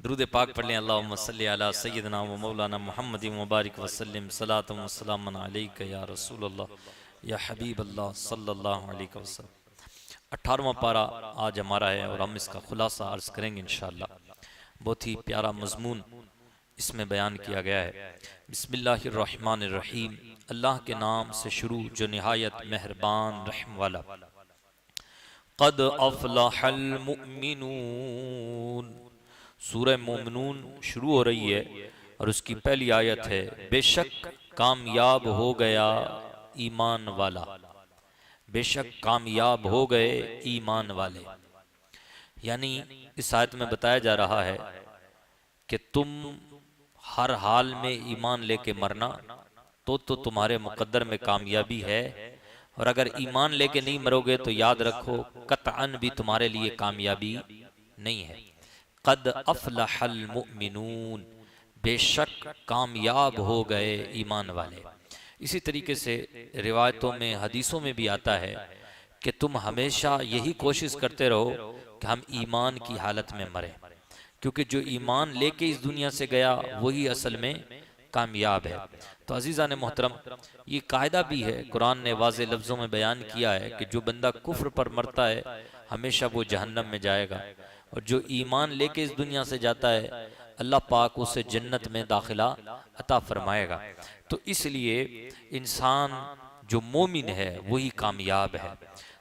दुरूद पाक पढ़ लें। अल्लाहुम्मा सल्ली अला सय्यिदना व मौलाना मुहम्मद मुबारक वसल्लम सलातु व सलामन अलैका या रसूल अल्लाह या हबीब अल्लाह सल्लल्लाहु अलैहि वसल्लम। 18वां पारा आज हमारा है और हम इसका खुलासा अर्ज करेंगे इंशाअल्लाह। बहुत ही प्यारा मजमून इसमें बयान किया गया है। बिस्मिल्लाहिर्रहमानिर्रहीम, अल्लाह के नाम से शुरू जो निहायत मेहरबान रहम वाला। क़द अफ़लहल मुमिनून, सूरह मोमिनून शुरू हो रही है और उसकी पहली आयत है बेशक कामयाब हो गया ईमान वाला। बेशक कामयाब हो गए ईमान वाले, यानी इस आयत में बताया जा रहा है कि तुम हर हाल में ईमान लेके मरना तो तुम्हारे मुकद्दर में कामयाबी है, और अगर ईमान लेके नहीं मरोगे तो याद रखो कतअन भी तुम्हारे लिए कामयाबी नहीं है। क़द अफ़लहल मुमिनून, बेशक कामयाब हो गए ईमान वाले। इसी तरीके से रिवायतों में हदीसों में भी आता है कि तुम हमेशा यही कोशिश करते रहो कि हम ईमान की हालत में मरें, क्योंकि जो ईमान लेके इस दुनिया से गया वही असल में कामयाब है। तो अजीज़ान मोहतरम, ये कायदा भी है, कुरान ने वाज़े लफ्ज़ों में बयान किया है कि जो बंदा कुफ्र पर मरता है हमेशा वो जहन्नम में जाएगा, और जो ईमान लेके इस दुनिया से जाता है अल्लाह पाक उसे जन्नत में दाखिला अता फरमाएगा। तो इसलिए इंसान जो मोमिन है वही कामयाब है।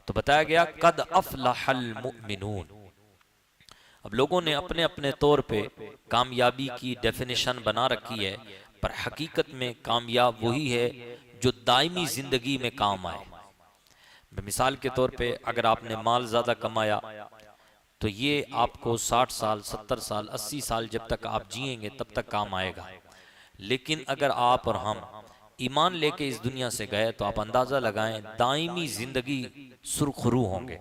तो बताया गया क़द अफ़लहल मुमिनून। अब लोगों ने अपने अपने तौर पे कामयाबी की डेफिनेशन बना रखी है, पर हकीकत में कामयाब वही है जो दायमी जिंदगी में काम आए। मिसाल के तौर पे अगर आपने माल ज्यादा कमाया तो ये आपको 60 साल 70 साल 80 साल जब तक आप जिएंगे तब तक काम आएगा। लेकिन अगर आप और हम ईमान लेके इस दुनिया से गए तो आप अंदाजा लगाएं दायमी जिंदगी सुरखरू होंगे,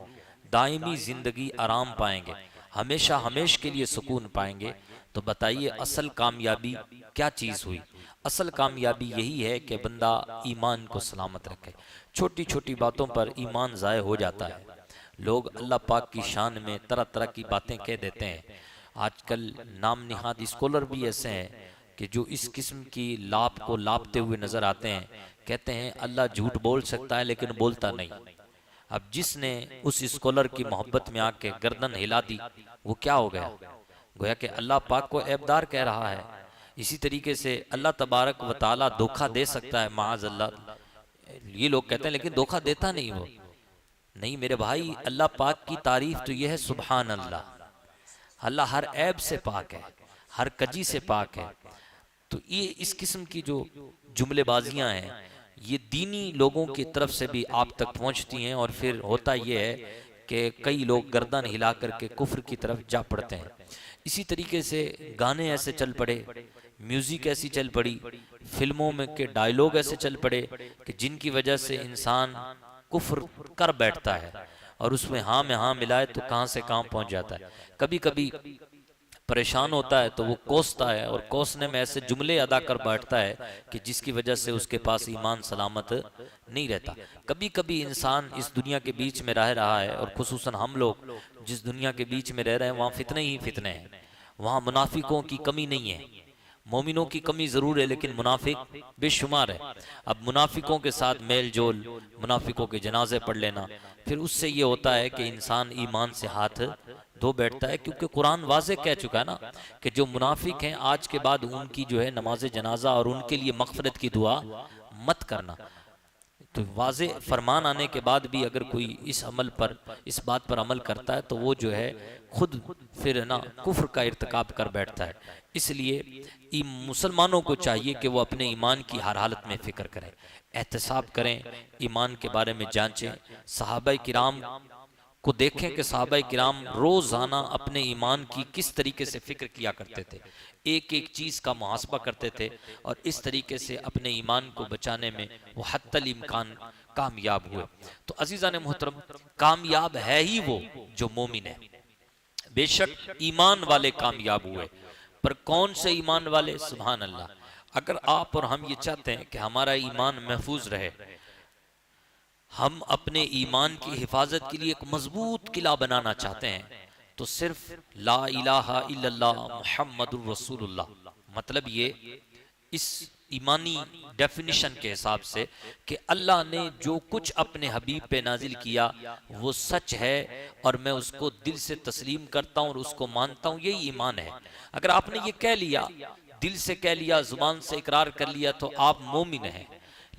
दायमी जिंदगी आराम पाएंगे, हमेशा हमेश के लिए सुकून पाएंगे। तो बताइए असल कामयाबी क्या चीज हुई? असल कामयाबी यही है कि बंदा ईमान को सलामत रखे। छोटी छोटी बातों पर ईमान ज़ाय हो जाता है। लोग अल्लाह पाक की शान में तरह तरह की बातें कह देते हैं। आजकल नाम निहाद स्कॉलर भी ऐसे हैं कि जो इस किस्म की लाप को लापते हुए नजर आते हैं। कहते हैं अल्लाह झूठ बोल सकता है लेकिन बोलता नहीं। अब जिसने उस स्कॉलर की मोहब्बत में आके गर्दन हिला दी वो क्या हो गया? गोया कि अल्लाह पाक को ऐबदार कह रहा है। इसी तरीके से अल्लाह तबारक व ताला धोखा दे सकता है, माअज़ अल्लाह। ये लोग कहते हैं लेकिन धोखा देता नहीं वो। नहीं मेरे भाई, अल्लाह पाक की तारीफ तो यह है सुभान अल्लाह। अल्लाह हर ऐब से पाक है, हर कजी से पाक है। तो ये इस किस्म की जो जुमलेबाजियां हैं ये दीनी लोगों की तरफ से भी आप तक पहुंचती हैं, और फिर होता यह है कि कई लोग गर्दन हिला करके कुफ्र की तरफ जा पड़ते हैं। इसी तरीके से गाने ऐसे चल पड़े, म्यूजिक ऐसी चल पड़ी, फिल्मों में के डायलॉग ऐसे चल पड़े कि जिनकी वजह से इंसान कुफ्र कर बैठता है, और उसमें हाँ में हाँ मिलाए तो कहाँ से कहाँ पहुंच जाता है। कभी कभी परेशान होता है तो वो कोसता है, और कोसने में ऐसे जुमले अदा कर बैठता है कि जिसकी वजह से उसके पास ईमान सलामत नहीं रहता। कभी कभी इंसान इस दुनिया के बीच में रह रहा है, और खुसूसन हम लोग जिस दुनिया के बीच में रह रहे हैं वहाँ फितने ही फितने हैं। वहाँ मुनाफिकों की कमी नहीं है, मोमिनों की कमी जरूर है लेकिन मुनाफिक बेशुमार है। अब मुनाफिकों के साथ मेल जोल, मुनाफिकों के जनाजे पढ़ लेना, फिर उससे ये होता है कि इंसान ईमान से हाथ धो बैठता है। क्योंकि कुरान वाज़े कह चुका है ना कि जो मुनाफिक हैं आज के बाद उनकी जो है नमाज जनाजा और उनके लिए मग़फ़िरत की दुआ मत करना। तो वाज़े फरमान आने के बाद भी अगर कोई इस अमल पर, इस बात पर अमल करता है तो वो जो है खुद फिर ना कुफ्र का इर्तिकाब कर बैठता है। इसलिए मुसलमानों को चाहिए कि वो अपने ईमान की हर हालत में फिक्र करें, एहतसाब करें, ईमान के बारे में जांचें। सहाबाए किराम को देखें कि सहाबाए किराम रोजाना अपने ईमान की किस तरीके से फिक्र किया करते थे, एक एक चीज का मुहासबा करते थे, और इस तरीके से अपने ईमान को बचाने में वो हत्तल इम्कान कामयाब हुए। तो अजीज़ान मोहतरम, कामयाब है ही वो जो मोमिन है। बेशक ईमान वाले कामयाब हुए, पर कौन से ईमान वाले? सुभान अल्लाह। अगर आप और हम ये चाहते हैं कि हमारा ईमान महफूज रहे, हम अपने ईमान की हिफाजत के लिए एक मजबूत किला बनाना चाहते हैं, तो सिर्फ ला इलाहा इल्लल्लाह मुहम्मदुर रसूलुल्लाह, मतलब ये इस ईमानी डेफिनेशन के हिसाब से कि अल्लाह ने जो कुछ अपने हबीब पे नाजिल किया वो सच है और मैं उसको दिल से तस्लीम करता हूँ और उसको मानता हूँ, यही ईमान है। अगर आपने ये कह लिया, दिल से कह लिया, जुबान से इकरार कर लिया, तो आप मोमिन हैं।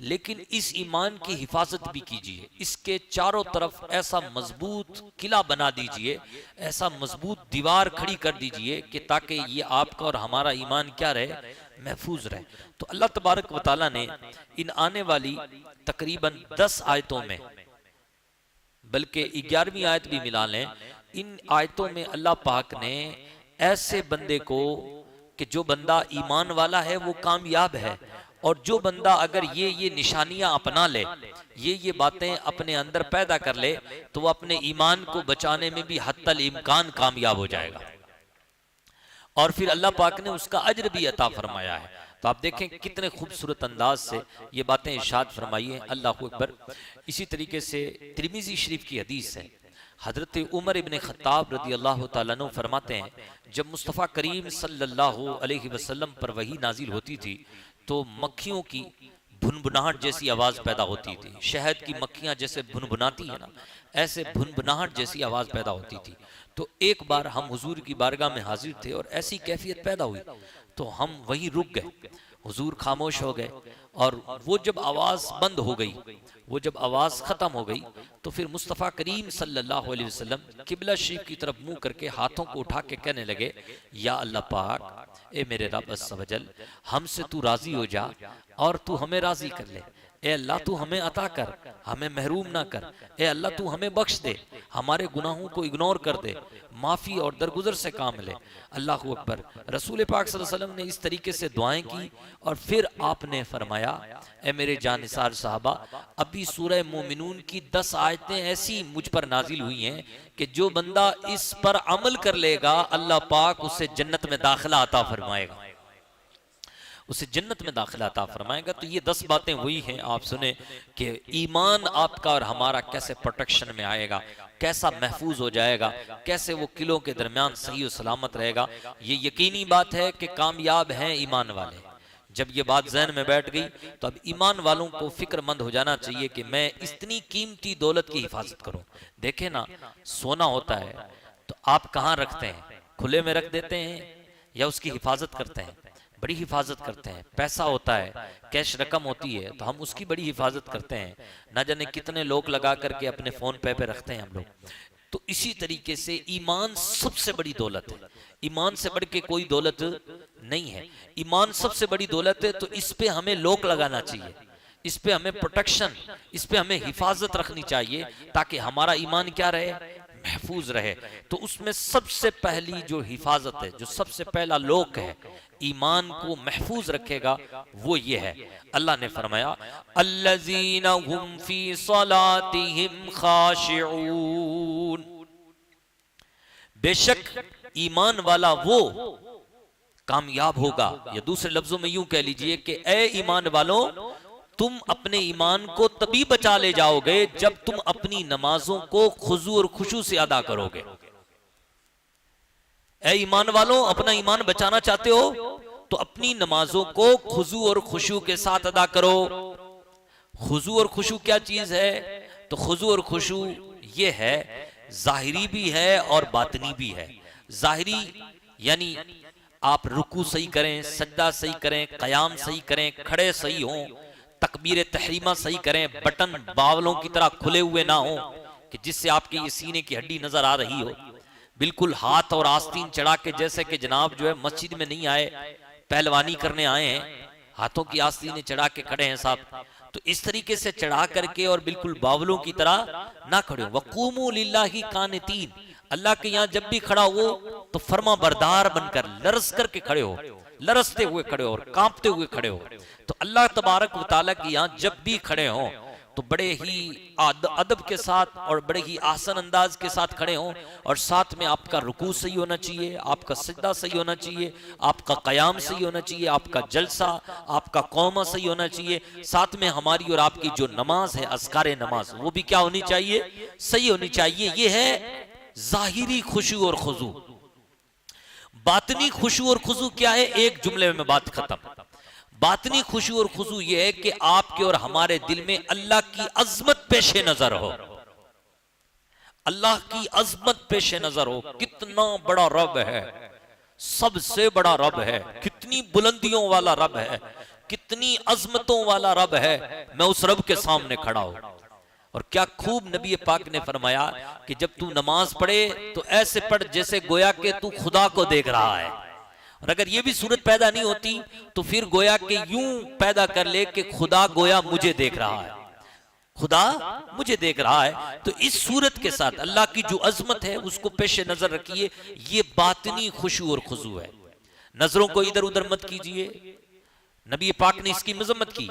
लेकिन इस ईमान की हिफाजत भी कीजिए, इसके चारों तरफ ऐसा मजबूत किला बना दीजिए, ऐसा मजबूत दीवार खड़ी कर दीजिए कि ताकि ये आपका और हमारा ईमान क्या रहे, महफूज रहे। तो अल्लाह तबारक व तआला ने इन आने वाली तकरीबन 10 आयतों में, बल्कि 11वीं आयत भी मिला लें, इन आयतों में अल्लाह पाक ने ऐसे बंदे को कि जो बंदा ईमान वाला है वो कामयाब है, और जो बंदा अगर ये निशानियां अपना ले, ये बातें अपने अंदर पैदा कर ले, तो वो अपने ईमान को बचाने में भी हत्तल इम्कान कामयाब हो जाएगा, और फिर अल्लाह पाक ने उसका अज्र भी अता फरमाया है। तो आप देखें कितने खूबसूरत अंदाज से ये बातें इरशाद फरमाई हैं। अल्लाहु अकबर। इसी तरीके से तिरमिज़ी शरीफ की हदीस है, हजरत उमर इब्न खत्ताब रदी अल्लाह तआला अन्हु फरमाते हैं, जब मुस्तफ़ा करीम सल्लल्लाहु अलैहि वसल्लम पर वही नाजिल होती थी तो मक्खियों की भुनभुनाहट जैसी आवाज पैदा होती थी। शहद की मक्खियां जैसे भुनभुनाती है ना, ऐसे भुनभुनाहट जैसी आवाज पैदा होती थी। तो एक बार हम हुजूर की बारगाह में हाजिर थे और ऐसी कैफियत पैदा हुई, तो हम वहीं रुक गए, हुजूर खामोश हो गए, और वो जब आवाज बंद हो गई, वो जब आवाज खत्म हो गई, तो फिर मुस्तफ़ा करीम सल्लल्लाहु अलैहि वसल्लम किबला शरीफ की तरफ मुंह करके हाथों को उठा के कहने लगे, या अल्लाह पाक, ए मेरे रब अज़्ज़ व जल, हमसे तू राजी हो जा और तू हमें राजी कर ले। ए अल्लाह तू हमें अता कर, हमें महरूम ना कर। ए अल्लाह तू हमें बख्श दे, हमारे गुनाहों को इग्नोर कर दे, माफ़ी और दरगुजर से काम ले। अल्लाह अकबर। रसूल पाक सल्लल्लाहु अलैहि वसल्लम ने इस तरीके से दुआएं की, और फिर आपने फरमाया, ए मेरे जानिसार साहबा, अभी सूरह मोमिनून की 10 आयतें ऐसी मुझ पर नाजिल हुई हैं कि जो बंदा इस पर अमल कर लेगा, अल्लाह पाक उसे जन्नत में दाखिला अता फरमाएगा, उसे जन्नत में दाखिला अता फरमाएगा। तो ये 10 बातें हुई हैं, आप सुने कि ईमान आपका और हमारा कैसे प्रोटेक्शन में आएगा, कैसा महफूज हो जाएगा, कैसे वो किलों के दरमियान सही और सलामत रहेगा। ये यकीनी बात है कि कामयाब हैं ईमान वाले। जब ये बात जहन में बैठ गई, तो अब ईमान वालों को फिक्रमंद हो जाना चाहिए कि मैं इतनी कीमती दौलत की हिफाजत करूं। देखे ना, सोना होता है तो आप कहाँ रखते हैं? खुले में रख देते हैं या उसकी हिफाजत करते हैं? बड़ी हिफाजत करते हैं। पैसा होता है, कैश रकम होती है, तो हम उसकी बड़ी हिफाजत करते हैं। ना जाने कितने लोग लगा करके अपने फोन पे रखते हैं हम लोग। तो इसी तरीके से ईमान सबसे बड़ी दौलत है, ईमान से बढ़ के कोई दौलत नहीं है। ईमान सबसे बड़ी दौलत है, तो इस पे हमें लोक लगाना चाहिए, इस पे हमें प्रोटेक्शन, इस पे हमें हिफाजत रखनी चाहिए, ताकि हमारा ईमान क्या रहे, महफूज रहे। तो उसमें सबसे पहली जो हिफाजत है, जो सबसे पहला लोक है, ईमान को महफूज रखेगा, वो ये है। अल्लाह ने फरमाया, अल्लज़ीना हुम फी सलातिहिम खाशिऊन, बेशक ईमान वाला वो कामयाब होगा। या दूसरे लफ्जों में यूं कह लीजिए कि ए ईमान वालों, तुम अपने ईमान को तभी बचा ले जाओगे जब तुम अपनी नमाजों को खुजू और खुशू से अदा करोगे। ए ईमान वालों, अपना ईमान बचाना चाहते हो तो अपनी नमाजों को खुजू और खुशू के साथ अदा करो। खुजू और खुशू क्या चीज है? तो खुजू और खुशू ये है, जाहिरी भी है और बातनी भी है। जाहिरी यानी आप रुकू सही करें, सज्दा सही करें, कयाम सही करें, खड़े सही हों, तकबीर तहरीमा सही करें, बटन बावलों की तरह खुले हुए ना हो कि जिससे आपकी ये सीने की हड्डी नजर आ रही हो। बिल्कुल हाथ और आस्तीन चढ़ा के, जैसे कि जनाब जो है मस्जिद में नहीं आए, पहलवानी करने आए हैं, हाथों की आस्तीनें चढ़ा के खड़े हैं साहब। तो इस तरीके से चढ़ा करके और बिल्कुल बावलों की तरह ना खड़े हो। वक़ूमू लिल्लाहि कानितीन, अल्लाह के यहाँ जब भी खड़ा हो तो फर्मा बरदार बनकर लरस करके खड़े हो, लरसते हुए खड़े हो और कांपते हुए खड़े हो। तो अल्लाह तबारक व तआला के यहाँ जब भी खड़े हो तो बड़े ही अदब के साथ और बड़े ही आसान अंदाज के साथ खड़े हों, और साथ में आपका रुकू सही होना चाहिए, आपका सजदा सही होना चाहिए, आपका कयाम सही होना चाहिए, आपका जलसा, आपका कौमा सही होना चाहिए। साथ में हमारी और आपकी जो नमाज है, अस्कारे नमाज, वो भी क्या होनी चाहिए, सही होनी चाहिए। ये है जाहिरी खुशू और खुजू। बातनी खुशू और खुजू क्या है? एक जुमले में बात खत्म। बातनी खुशू और खुजू यह है कि आपके और हमारे दिल में अल्लाह की अजमत पेशे नजर हो, अल्लाह की अजमत पेशे नजर हो। कितना बड़ा रब है, सबसे बड़ा रब है, कितनी बुलंदियों वाला रब है, कितनी अजमतों वाला रब है। मैं उस रब के सामने खड़ा हूं। और क्या खूब नबी पाक ने फरमाया कि जब तू नमाज पढ़े तो ऐसे पढ़ जैसे गोया के तू खुदा को देख रहा है। और अगर ये भी सूरत पैदा नहीं होती तो फिर गोया के यूं पैदा कर ले कि खुदा गोया मुझे देख रहा है, खुदा मुझे देख रहा है। तो इस सूरत के साथ अल्लाह की जो अजमत है उसको पेशे नजर रखिए। ये बातनी खुशू और खुजू है। नजरों को इधर उधर मत कीजिए। नबी पाक ने इसकी मजम्मत की।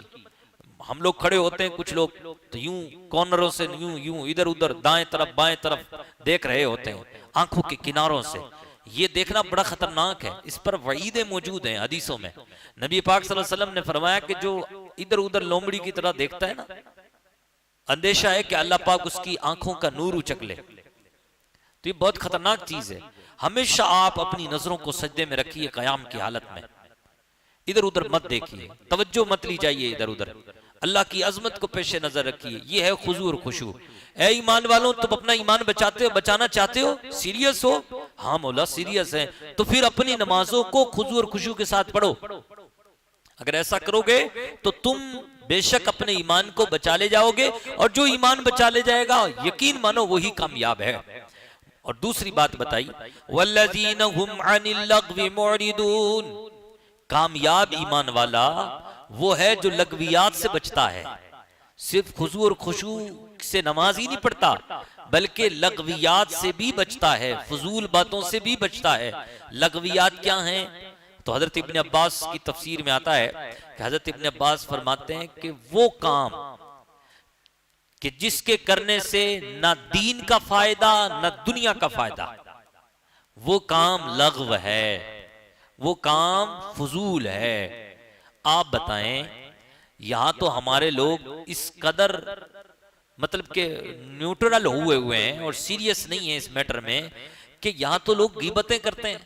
हम लोग खड़े होते हैं, कुछ लोग तो यूं कॉर्नरों से यूं यूं इधर उधर दाएं तरफ बाएं तरफ देख रहे होते हैं, आंखों के किनारों से। ये देखना बड़ा खतरनाक है। इस पर वईदें मौजूद हैं हदीसों में। नबी पाक सल्लल्लाहु अलैहि वसल्लम ने फरमाया कि जो इधर उधर लोमड़ी की तरह देखता है ना, अंदेशा है कि अल्लाह पाक उसकी आंखों का नूर उचक ले। तो ये बहुत खतरनाक चीज है। हमेशा आप अपनी नजरों को सजदे में रखिए कयाम की हालत में। इधर उधर मत देखिए, तवज्जो मत ली जाइए इधर उधर। अल्लाह की अजमत को पेशे नजर रखिए। ये है खुजू और खुशू। ए ईमान वालों, तुम अपना ईमान बचाना चाहते हो, सीरियस हो? हाँ मौला सीरियस है। तो फिर अपनी नमाजों को खुजू और खुशू के साथ पढ़ो। अगर ऐसा करोगे तो तुम बेशक अपने ईमान को बचा ले जाओगे, और जो ईमान बचा ले जाएगा यकीन मानो वही कामयाब है। और दूसरी बात बताई, वल्लज़ीना हुम अनिल लग़्वी मुअरिदून। कामयाब ईमान वाला वो है जो लगवियात से बचता है। सिर्फ खुजू और खुशू से नमाज ही नहीं पढ़ता, बल्कि लगवियात से भी बचता है, फजूल बातों से भी बचता है। लगवियात क्या हैं? तो हजरत इब्न अब्बास की तफसीर में आता है कि हजरत इब्न अब्बास फरमाते हैं कि वो काम कि जिसके करने से ना दीन का फायदा ना दुनिया का फायदा, वो काम लग़व है, वो काम फजूल है। आप बताएं, यहां तो हमारे लोग इस कदर मतलब के न्यूट्रल हुए हैं और सीरियस नहीं है इस मैटर में कि यहां तो लोग गीबतें करते हैं,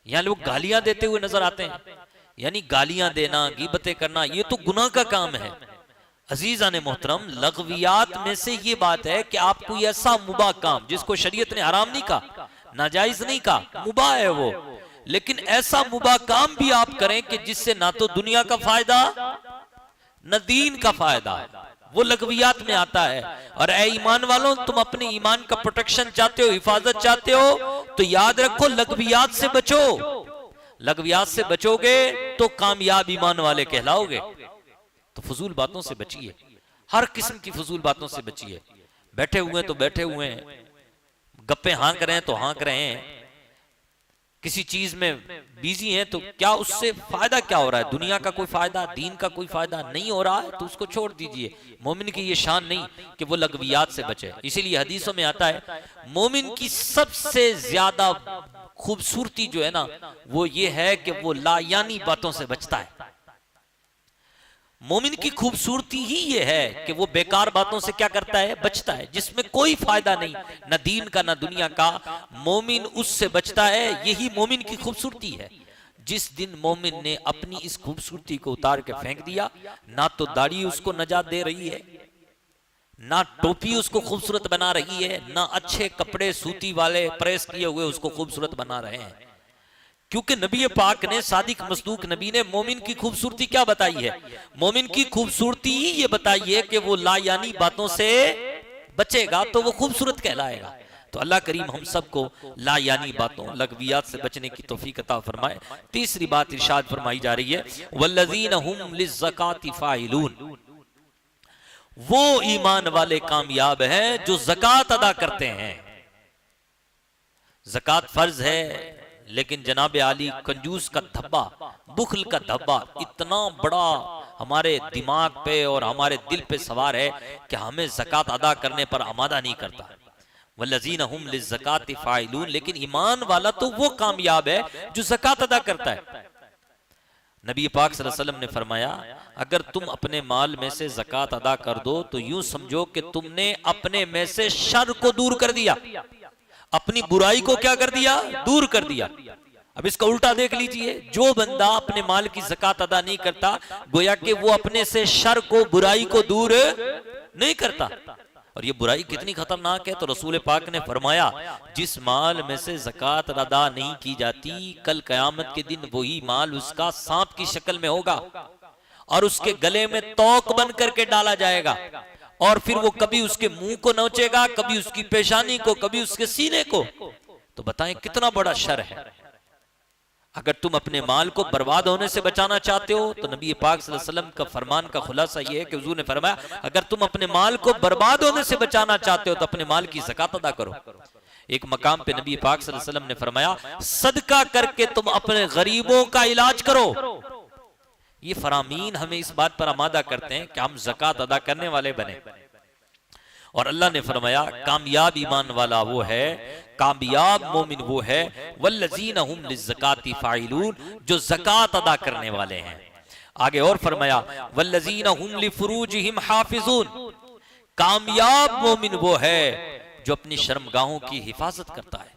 यहां लोग गालियां देते हुए नजर आते हैं। यानी गालियां देना, गीबतें करना, ये तो गुनाह का काम है। अजीजान मोहतरम, लगवियात में से ये बात है कि आप कोई ऐसा मुबाह काम जिसको शरीयत ने हराम नहीं कहा, नाजायज नहीं कहा, मुबाह है वो, लेकिन ऐसा मुबाह काम भी आप करें कि जिससे ना तो दुनिया का फायदा न दीन का फायदा, वो लगवियात में आता है। और ए ईमान वालों, तुम अपने ईमान का प्रोटेक्शन चाहते हो, हिफाजत चाहते हो, तो याद रखो लगवियात से बचो। लगवियात से बचोगे तो कामयाब ईमान वाले कहलाओगे। तो फजूल बातों से बचिए, हर किस्म की फजूल बातों से बचिए। बैठे हुए तो बैठे हुए हैं, गप्पे हाँक रहे हैं तो हाँक रहे हैं, किसी चीज में बिजी हैं तो क्या उससे फायदा क्या हो रहा है? दुनिया का कोई फायदा, दीन का कोई फायदा नहीं हो रहा है तो उसको छोड़ दीजिए। मोमिन की ये शान नहीं कि वो लगवियात से बचे। इसीलिए हदीसों में आता है मोमिन की सबसे ज्यादा खूबसूरती जो है ना, वो ये है कि वो लायानी बातों से बचता है। मोमिन की खूबसूरती ही ये है कि वो बेकार बातों से क्या करता है? बचता है, जिसमें कोई फायदा नहीं, न दीन का न दुनिया का। मोमिन उससे बचता है, यही मोमिन की खूबसूरती है। जिस दिन मोमिन ने अपनी इस खूबसूरती को उतार के फेंक दिया, ना तो दाढ़ी उसको नजात दे रही है, ना टोपी उसको खूबसूरत बना रही है, ना अच्छे कपड़े सूती वाले प्रेस किए हुए उसको खूबसूरत बना रहे हैं। क्योंकि नबी पाक ने, सादिक मसदूक नबी ने मोमिन की खूबसूरती क्या बताई है? मोमिन की खूबसूरती ही ये बताई है कि वो लायानी बातों से बचेगा तो वो खूबसूरत कहलाएगा। तो अल्लाह करीम हम सबको लायानी बातों, लगवियात से बचने की तौफीक अता फरमाए। तीसरी बात इरशाद फरमाई जा रही है, वल्लज़ीना हुम लिज़्ज़काति फ़ाइलून। वो ईमान वाले कामयाब हैं जो ज़कात अदा करते हैं। ज़कात फर्ज है, लेकिन जनाब आली कंजूस का धब्बा, बुखल का धब्बा इतना बड़ा हमारे दिमाग पे और हमारे दिल पे सवार है कि हमें ज़कात अदा करने पर आमादा नहीं करता। वल्लज़ीना हुम लिज़्ज़काति फ़ाइलून। लेकिन ईमान वाला तो वो कामयाब है जो ज़कात अदा करता है। नबी पाक सल्लल्लाहु अलैहि वसल्लम ने फरमाया, अगर तुम अपने माल में से ज़कात अदा कर दो तो यूं समझो कि तुमने अपने में से शर को दूर कर दिया, अपनी बुराई को क्या कर दिया, दूर कर दिया। अब इसका उल्टा देख लीजिए, जो बंदा अपने माल की ज़कात अदा नहीं करता, गोया कि वो अपने से शर को, बुराई को दूर नहीं करता। और ये बुराई कितनी खतरनाक है, तो रसूल पाक ने फरमाया, जिस माल में से ज़कात अदा नहीं की जाती, कल कयामत के दिन वही माल उसका सांप की शक्ल में होगा और उसके गले में तोक बन करके डाला जाएगा, और फिर वो कभी उसके मुंह को नोचेगा, कभी उसकी पेशानी को, कभी उसके सीने को। तो बताएं कितना बड़ा शर है। अगर तुम अपने माल को बर्बाद होने से बचाना चाहते हो, तो नबी पाक सल्लल्लाहु अलैहि वसल्लम का फरमान का खुलासा यह है कि हुजूर ने फरमाया, अगर तुम अपने माल को बर्बाद होने से बचाना चाहते हो तो अपने माल की ज़कात अदा करो। एक मकाम पे नबी पाक सल्लल्लाहु अलैहि वसल्लम ने फरमाया, सदका करके तुम अपने गरीबों का इलाज करो। ये फरामीन हमें इस बात पर आमादा करते हैं कि हम ज़कात अदा करने वाले बने। और अल्लाह ने फरमाया, कामयाब ईमान वाला वो है, कामयाब मोमिन वो है, वल्लज़ीना हुम लिज़्ज़काति फ़ाइलून, जो ज़कात अदा करने वाले हैं। आगे और फरमाया, वल्लज़ीना हुम लिफ़ुरूजिहिम हाफ़िज़ून, कामयाब मोमिन वो है जो अपनी शर्मगाहों की हिफाजत करता है,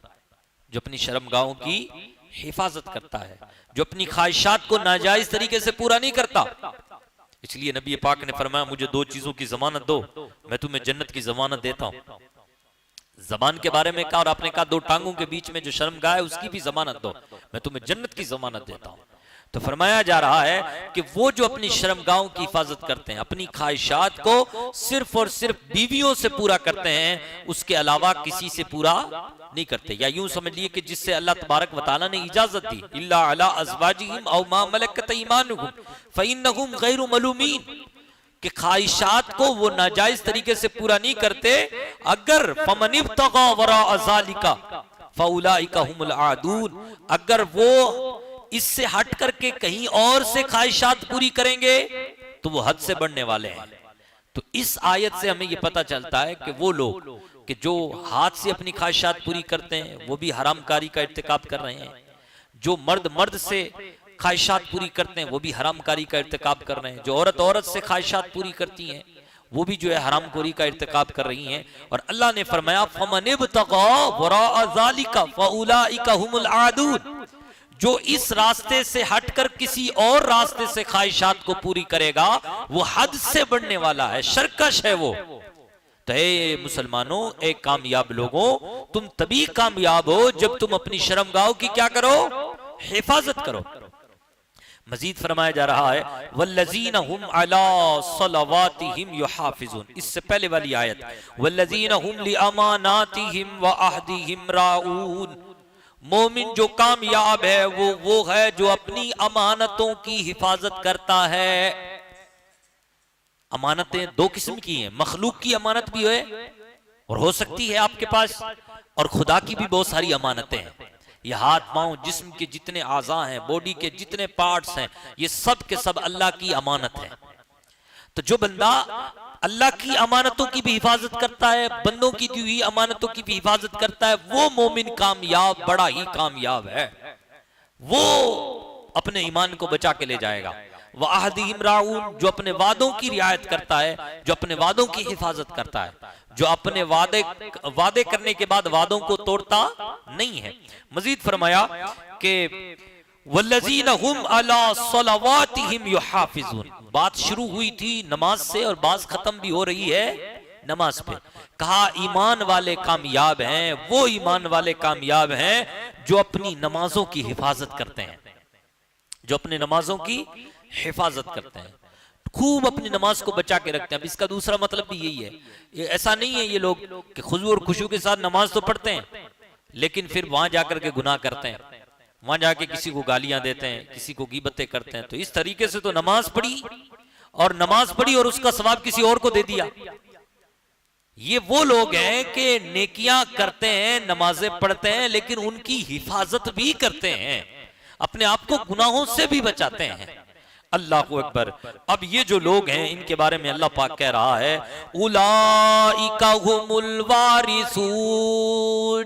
जो अपनी शर्मगाहों की हिफाजत करता है, जो अपनी ख्वाहिशात को नाजायज तरीके से पूरा नहीं करता। इसलिए नबी पाक ने फरमाया, मुझे दो चीजों की जमानत दो, मैं तुम्हें जन्नत की जमानत देता हूं। जबान के बारे में कहा, और आपने कहा दो टांगों के बीच में जो शर्मगाह है उसकी भी जमानत दो, मैं तुम्हें जन्नत की जमानत देता हूं। तो फरमाया जा रहा है कि वो जो अपनी शर्मगाहों की हिफाजत करते हैं, अपनी ख्वाहिशात को सिर्फ और सिर्फ बीवियों से पूरा करते हैं, उसके अलावा किसी से पूरा नहीं करते। या यूं समझ लिए कि जिससे अल्लाह तबारक व तआला ने इजाजत दी, इल्ला अला अज़वाजिहिम औ मा मलकत ईमानुहुम फ़इन्नहुम गैरु मलूमीन, कि ख्वाहिशात को वो नाजायज तरीके से पूरा नहीं करते। अगर फमन इब्तगा वरा ज़ालिका फ़उलाइका हुमुल आदून, अगर वो इससे हट करके कहीं और से ख्वाहिशात पूरी करेंगे तो वो हद से बढ़ने वाले हैं। तो इस आयत से हमें ये पता चलता है कि वो लोग कि जो हाथ से अपनी ख्वाहिशात पूरी करते हैं वो भी हरामकारी का इर्तिकाब कर रहे हैं, जो मर्द मर्द से ख्वाहिशात पूरी करते हैं वो भी हरामकारी का इर्तिकाब कर रहे हैं, जो औरत औरत से ख्वाहिशात पूरी करती हैं वो भी जो है हरामखोरी का इर्तिकाब कर रही हैं। और अल्लाह ने फरमाया, फमन इब्तगा वराअ ज़ालिका फ़उलाइका हुमुल आदून, जो इस रास्ते से हटकर किसी और रास्ते से ख्वाहिशात को पूरी करेगा वो हद से बढ़ने वाला है, सरकश है वो। तो ए मुसलमानों, एक कामयाब लोगों, तुम तभी कामयाब हो जब तुम अपनी शर्मगाहों की क्या करो, हिफाजत करो। मजीद फरमाया जा रहा है, वल्लज़ीना हुम अला सलवातिहिम युहाफिज़ून, इससे पहले वाली आयत, वल्लज़ीना हुम लिअमानातिहिम व अहदिहिम राऊन, मोमिन जो कामयाब है वो है जो अपनी अमानतों की हिफाजत करता है। अमानतें दो किस्म की हैं, मखलूक की अमानत भी है और हो सकती है आपके पास, और खुदा की भी बहुत सारी अमानतें हैं। ये हाथ पांव, जिस्म के जितने आज़ा हैं, बॉडी के जितने पार्ट्स हैं, ये सब के सब अल्लाह की अमानत है। तो जो बंदा अल्लाह की अमानतों की भी हिफाजत करता है, बंदों की दी हुई अमानतों की भी हिफाजत करता है, वो मोमिन कामयाब, बड़ा ही कामयाब है। वो अपने ईमान को बचा के ले जाएगा। वह अहदिहिम राऊन, जो अपने वादों की रियायत करता है, जो अपने वादों की हिफाजत करता है, जो अपने वादे करने के बाद वादों को तोड़ता नहीं है। मजीद फरमाया कि वल्लज़ीना हुम अला सलवातिहिम युहाफिज़ून, बात शुरू हुई थी नमाज से और बात खत्म भी हो रही है नमाज पे। कहा ईमान वाले कामयाब हैं, वो ईमान वाले कामयाब हैं जो अपनी नमाजों की हिफाजत करते हैं, जो अपनी नमाजों की हिफाजत करते हैं, खूब अपनी नमाज को बचा के रखते हैं। अब इसका दूसरा मतलब भी यही है, ये ऐसा नहीं है ये लोग कि खुजू और खुशू के साथ नमाज तो पढ़ते हैं लेकिन फिर वहां जाकर के गुनाह करते हैं, वहां जाके किसी को गालियां देते हैं, किसी को गीबतें करते हैं। तो इस तरीके से तो नमाज पढ़ी और उसका सवाब किसी और को दे दिया। ये वो लोग हैं कि नेकियां करते हैं, नमाजें पढ़ते हैं, लेकिन उनकी हिफाजत भी करते हैं, अपने आप को गुनाहों से भी बचाते हैं। अल्लाह अकबर। अब ये जो लोग हैं इनके बारे में अल्लाह पाक कह रहा है, उलाइका हुमुल वारिसून,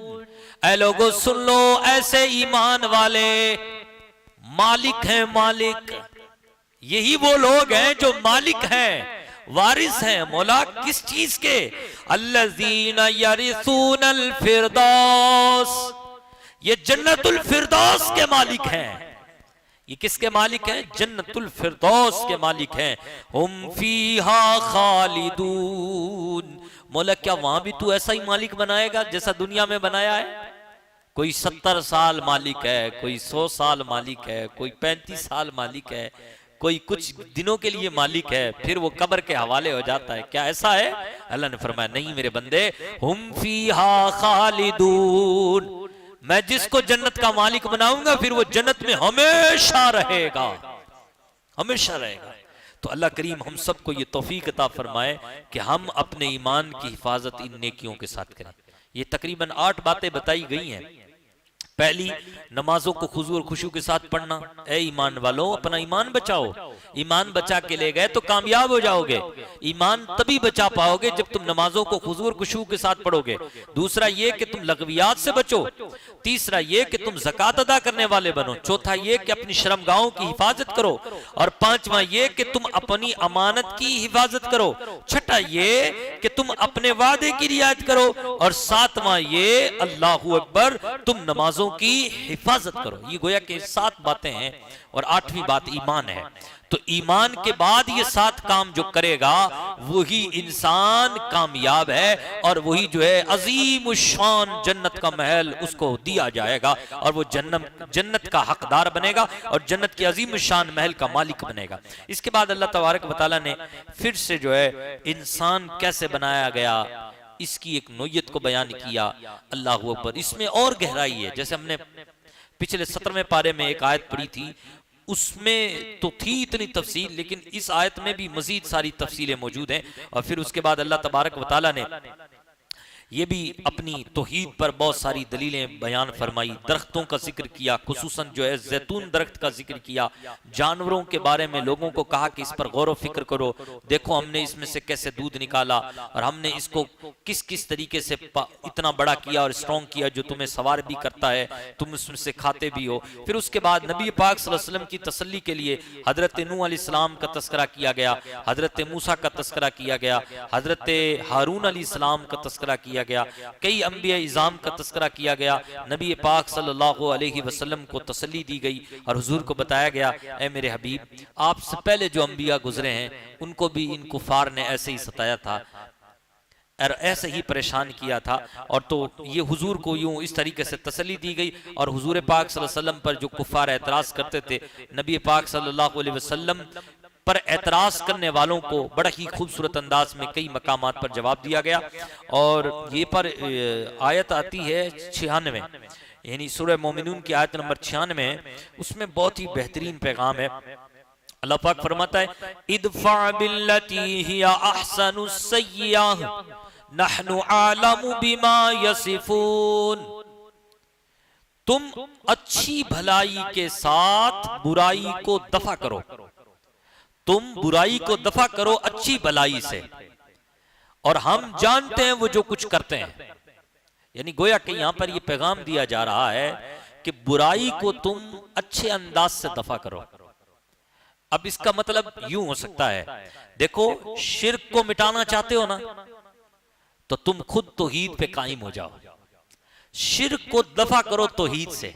ऐ लोगों सुन लो, ऐसे ईमान वाले मालिक हैं, मालिक, यही वो लोग हैं जो मालिक हैं। वारिस हैं मौला किस चीज के? अल्लज़ीना यरिसूनल फिरदौस, ये जन्नतुल फिरदौस के मालिक हैं। ये किसके मालिक हैं? जन्नतुल फिरदौस के मालिक हैं। हुम फीहा खालिदून, मौला क्या वहां भी तू ऐसा ही मालिक बनाएगा जैसा दुनिया में बनाया है? कोई 70 साल मालिक है, कोई 100 साल मालिक है, कोई 35 साल मालिक है, कोई कुछ दिनों के लिए मालिक है, फिर वो कब्र के हवाले हो जाता है। क्या ऐसा है? अल्लाह ने फरमाया नहीं मेरे बंदे, हुम फीहा खालिदून, मैं जिसको जन्नत का मालिक बनाऊंगा फिर वो जन्नत में हमेशा रहेगा, हमेशा रहेगा। तो अल्लाह करीम हम सबको ये तौफीक अता फरमाए कि हम अपने ईमान की हिफाजत इन नेकियों के साथ करें। ये तकरीबन 8 बातें बताई गई हैं। पहली, नमाजों को खुशू और खुशू के साथ पढ़ना। ए ईमान वालों, अपना ईमान बचाओ। ईमान बचा के ले गए तो कामयाब हो जाओगे। ईमान तभी बचा पाओगे जब तुम नमाजों को खुशू और खुशू के साथ पढ़ोगे। दूसरा ये कि तुम लग़वियात से बचो। तीसरा ये कि तुम ज़कात अदा करने वाले बनो। चौथा ये कि अपनी शर्मगाहों की हिफाजत करो। और पांचवा ये कि तुम अपनी अमानत की हिफाजत करो। छठा ये कि तुम अपने वादे की रियायत करो। और सातवां ये, अल्लाहू अकबर, तुम नमाजों की हिफाजत करो। ये गोया के 7 बातें हैं और 8वीं बात ईमान है। तो ईमान के बाद ये 7 काम जो करेगा वही इंसान कामयाब है और वही जो है अजीम शान जन्नत का महल उसको दिया जाएगा और वो जन्नत का हकदार बनेगा और जन्नत के अजीम शान महल का मालिक बनेगा। इसके बाद अल्लाह तबारक व तआला ने फिर से जो है इंसान कैसे बनाया गया इसकी एक नोयत को बयान किया। अल्लाह अकबर, इसमें और गहराई है। जैसे हमने पिछले 17वें पारे में एक आयत पढ़ी थी, उसमें तो थी इतनी तफसील, लेकिन इस आयत में भी मजीद सारी तफसीलें मौजूद हैं। और फिर उसके बाद अल्लाह तबारक व तआला ने ये भी अपनी तौहीद पर बहुत सारी दलीलें बयान फरमाई। दरख्तों का जिक्र किया, खुसूसन जो है जैतून दरख्त का जिक्र किया। जानवरों के बारे में लोगों को कहा कि इस पर गौर व फिक्र करो, देखो हमने इसमें से कैसे दूध निकाला और हमने इसको किस किस तरीके से इतना बड़ा किया और स्ट्रॉन्ग किया जो तुम्हें सवार भी करता है, तुम उसमें से खाते भी हो। फिर उसके बाद नबी पाक सल्लल्लाहु अलैहि वसल्लम की तसल्ली के लिए हजरत नूह अलैहिस्सलाम का तस्करा किया गया, हजरत मूसा का तस्करा किया गया, हजरत हारून अलैहिस्सलाम का तस्करा किया गया, कई अंबिया इज़ाम का तस्करा किया गया। नबी पाक सल्लल्लाहु अलैहि वसल्लम को तसल्ली दी गई और हुजूर को बताया गया, ए मेरे हबीब, आपसे पहले जो अंबिया गुजरे हैं उनको भी इन कुफार ने ऐसे ही सताया था और ऐसे ही परेशान किया था। और तो ये हुजूर को यूं इस तरीके से तसल्ली दी गई। और हुजूर पाक सल्लल्लाहु अलैहि वसल्लम पर जो कुफार एतराज करते थे, नबी पाक सल्लल्लाहु अलैहि वसल्लम पर एतराज करने वालों को बड़ा ही खूबसूरत अंदाज में कई मकामात पर जवाब दिया गया। और ये पर आयत आती है 96, यानी सूरह मोमिनून की आयत नंबर 96, उसमें बहुत ही बेहतरीन पैगाम है। अल्लाह पाक फरमाता है, इदफा बिल्लती हिया अहसनुस सय्यिअह नहनु आलमु बिमा यसिफून, तुम अच्छी भलाई के साथ बुराई को दफा करो, तुम बुराई को दफा करो अच्छी भलाई से, और हम जानते हैं वो जो कुछ करते हैं। यानी गोया कि यहां पर ये पैगाम दिया जा रहा है कि बुराई को तुम अच्छे अंदाज से दफा करो। अब इसका मतलब यूं हो सकता है, देखो शिर्क को मिटाना चाहते हो ना, तो तुम खुद तौहीद पे कायम हो जाओ, शिर्क को दफा करो तौहीद से,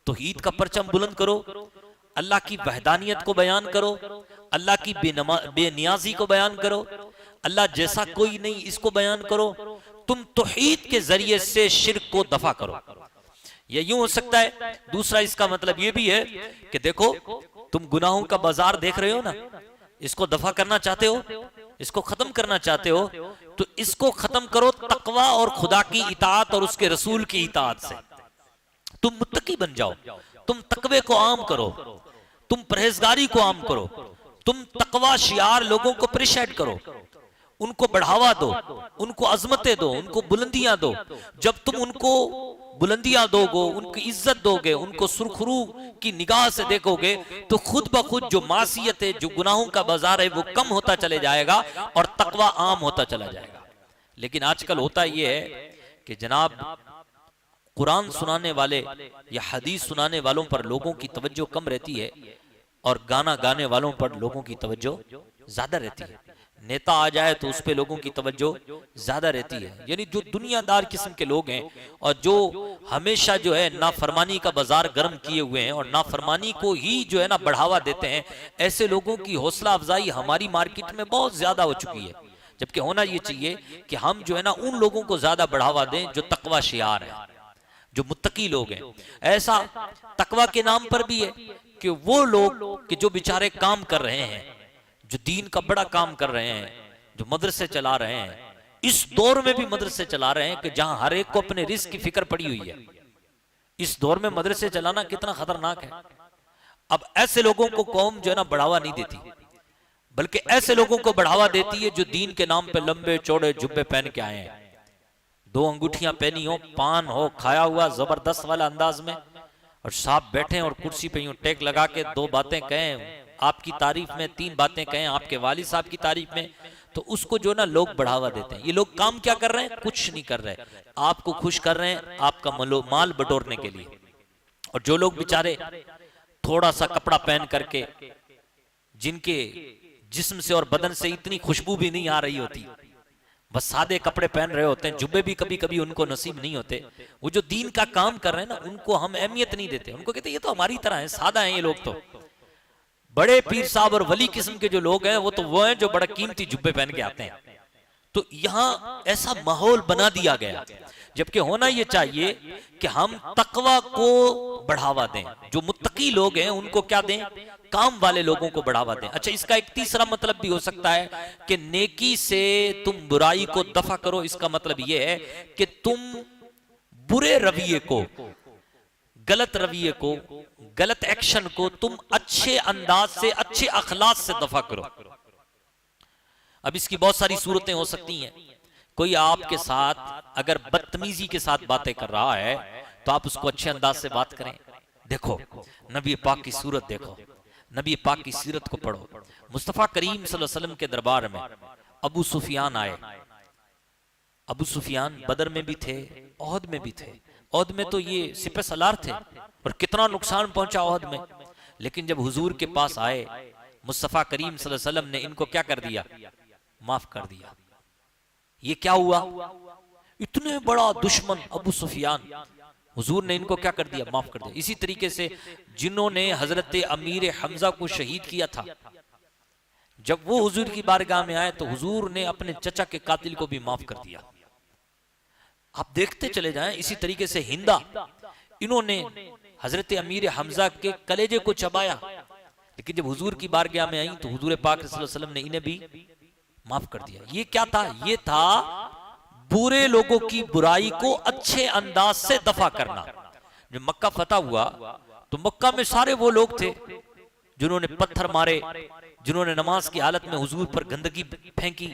तौहीद का परचम बुलंद करो, अल्लाह की वहदानियत को बयान करो, अल्लाह की बेनियाजी को बयान करो, अल्लाह जैसा कोई नहीं इसको बयान करो। तुम तौहीद के जरिए से शिर्क को दफा करो। ये यूं हो सकता है। दूसरा इसका मतलब ये भी है कि देखो तुम गुनाहों का बाजार देख रहे हो ना, इसको दफा करना चाहते हो, इसको खत्म करना चाहते हो, तो इसको खत्म करो तकवा और खुदा की इताअत और उसके रसूल की इताअत से। तुम मुत्तकी बन जाओ, तुम तकवे को आम करो, तुम परहेजगारी को आम करो, तुम तकवा शियार लोगों को प्रिशेट करो, उनको बढ़ावा दो, उनको अजमतें दो, उनको बुलंदियां दो। जब तुम उनको बुलंदियां दोगे, उनकी इज्जत दोगे, उनको सुरखरू की निगाह से देखोगे, तो खुद ब खुद जो मासियत है, जो गुनाहों का बाजार है, वो कम होता चले जाएगा और तकवा आम होता चला जाएगा। लेकिन आजकल होता यह है कि जनाब कुरान सुनाने वाले या हदीस सुनाने वालों पर लोगों की तवज्जो कम रहती है और गाना गाने वालों पर लोगों की तवज्जो ज्यादा रहती है। नेता आ जाए तो उस पे लोगों की तवज्जो ज्यादा रहती है। यानी जो दुनियादार किस्म के लोग हैं और जो हमेशा जो है नाफरमानी का बाजार गर्म किए हुए हैं और नाफरमानी को ही जो है ना बढ़ावा देते हैं, ऐसे लोगों की हौसला अफजाई हमारी मार्केट में बहुत ज्यादा हो चुकी है। जबकि होना ये चाहिए कि हम जो है ना उन लोगों को ज्यादा बढ़ावा दें जो तकवा शियार है, जो मुत्तकी लोग हैं। ऐसा तकवा के नाम पर भी है कि वो लोग कि जो बेचारे काम कर रहे हैं, जो दीन का बड़ा काम कर रहे हैं, जो मदरसे चला रहे हैं, इस दौर में भी मदरसे चला रहे हैं कि जहां हर एक को अपने रिस्क की फिक्र पड़ी हुई है। इस दौर में मदरसे चलाना कितना खतरनाक है। अब ऐसे लोगों को कौम जो है ना बढ़ावा नहीं देती, बल्कि ऐसे लोगों को बढ़ावा देती है जो दीन के नाम पे लंबे चौड़े जुब्बे पहन के आए हैं, 2 अंगूठियां पहनी हो, पान हो खाया हुआ जबरदस्त वाला अंदाज में, और साहब बैठे और कुर्सी पे यूं टेक लगा के 2 बातें कहें आपकी तारीफ में, 3 बातें कहें आपके वालिद साहब की तारीफ में, तो उसको जो ना लोग बढ़ावा देते हैं। ये लोग काम क्या कर रहे हैं? कुछ नहीं कर रहे, आपको खुश कर रहे हैं आपका माल बटोरने के लिए। और जो लोग बेचारे थोड़ा सा कपड़ा पहन करके, जिनके जिस्म से और बदन से इतनी खुशबू भी नहीं आ रही होती, बस सादे कपड़े पहन रहे होते हैं, जुब्बे भी कभी कभी उनको नसीब नहीं होते, वो जो दीन का काम कर रहे हैं ना, उनको हम अहमियत नहीं देते। उनको कहते हैं ये तो हमारी तरह है, सादा है ये लोग। तो बड़े पीर साहब और वली किस्म के जो लोग हैं वो हैं जो बड़ा कीमती जुब्बे पहन के आते हैं। तो यहां ऐसा माहौल बना दिया गया, जबकि होना यह चाहिए कि हम तकवा को बढ़ावा दें, जो मुत्तकी लोग हैं उनको क्या दें? काम वाले लोगों को बढ़ावा दें। अच्छा, इसका एक तीसरा मतलब भी हो सकता है कि नेकी से तुम बुराई को दफा करो। इसका मतलब यह है कि तुम बुरे रवैये को, गलत रवैये को, गलत एक्शन को तुम अच्छे अंदाज से, अच्छे अखलाक से दफा करो। अब इसकी बहुत सारी सूरतें हो सकती हैं। कोई आपके साथ अगर बदतमीजी के साथ बातें कर रहा है तो आप उसको अच्छे अंदाज से बात करें। देखो नबी पाक की सूरत, देखो नबी पाक की सीरत को पढ़ो। मुस्तफा करीम सल्लल्लाहु अलैहि वसल्लम के दरबार में अबू सुफियान आए। अबू सुफियान बदर में भी थे, ओहद में भी थे। ओहद में तो ये सिपह सलार थे और कितना नुकसान पहुंचा ओहद में। लेकिन जब हुजूर के पास आए मुस्तफा करीम सल्लल्लाहु अलैहि वसल्लम ने इनको क्या कर दिया? माफ कर दिया। ये क्या हुआ? इतने बड़ा दुश्मन अबू सुफियान, हुजूर ने इनको क्या कर दिया? माफ कर दिया। इसी तरीके से जिन्होंने हजरत अमीर हमजा को शहीद किया था, जब वो हुजूर की बारगाह में आए तो हुजूर ने अपने चचा के कातिल को भी माफ कर दिया। आप देखते चले जाएं। इसी तरीके से हिंदा, इन्होंने हजरत अमीर हमजा के कलेजे को चबाया, लेकिन जब हुजूर की बारगाह में आई तो हुजूर पाक सल्लल्लाहु अलैहि वसल्लम ने इन्हें भी माफ कर दिया। ये क्या था? ये था बुरे लोगों की बुराई को अच्छे अंदाज से दफा करना। जब मक्का फतह हुआ तो मक्का में सारे वो लोग थे जिन्होंने पत्थर मारे, जिन्होंने नमाज की हालत में हुजूर पर गंदगी फेंकी,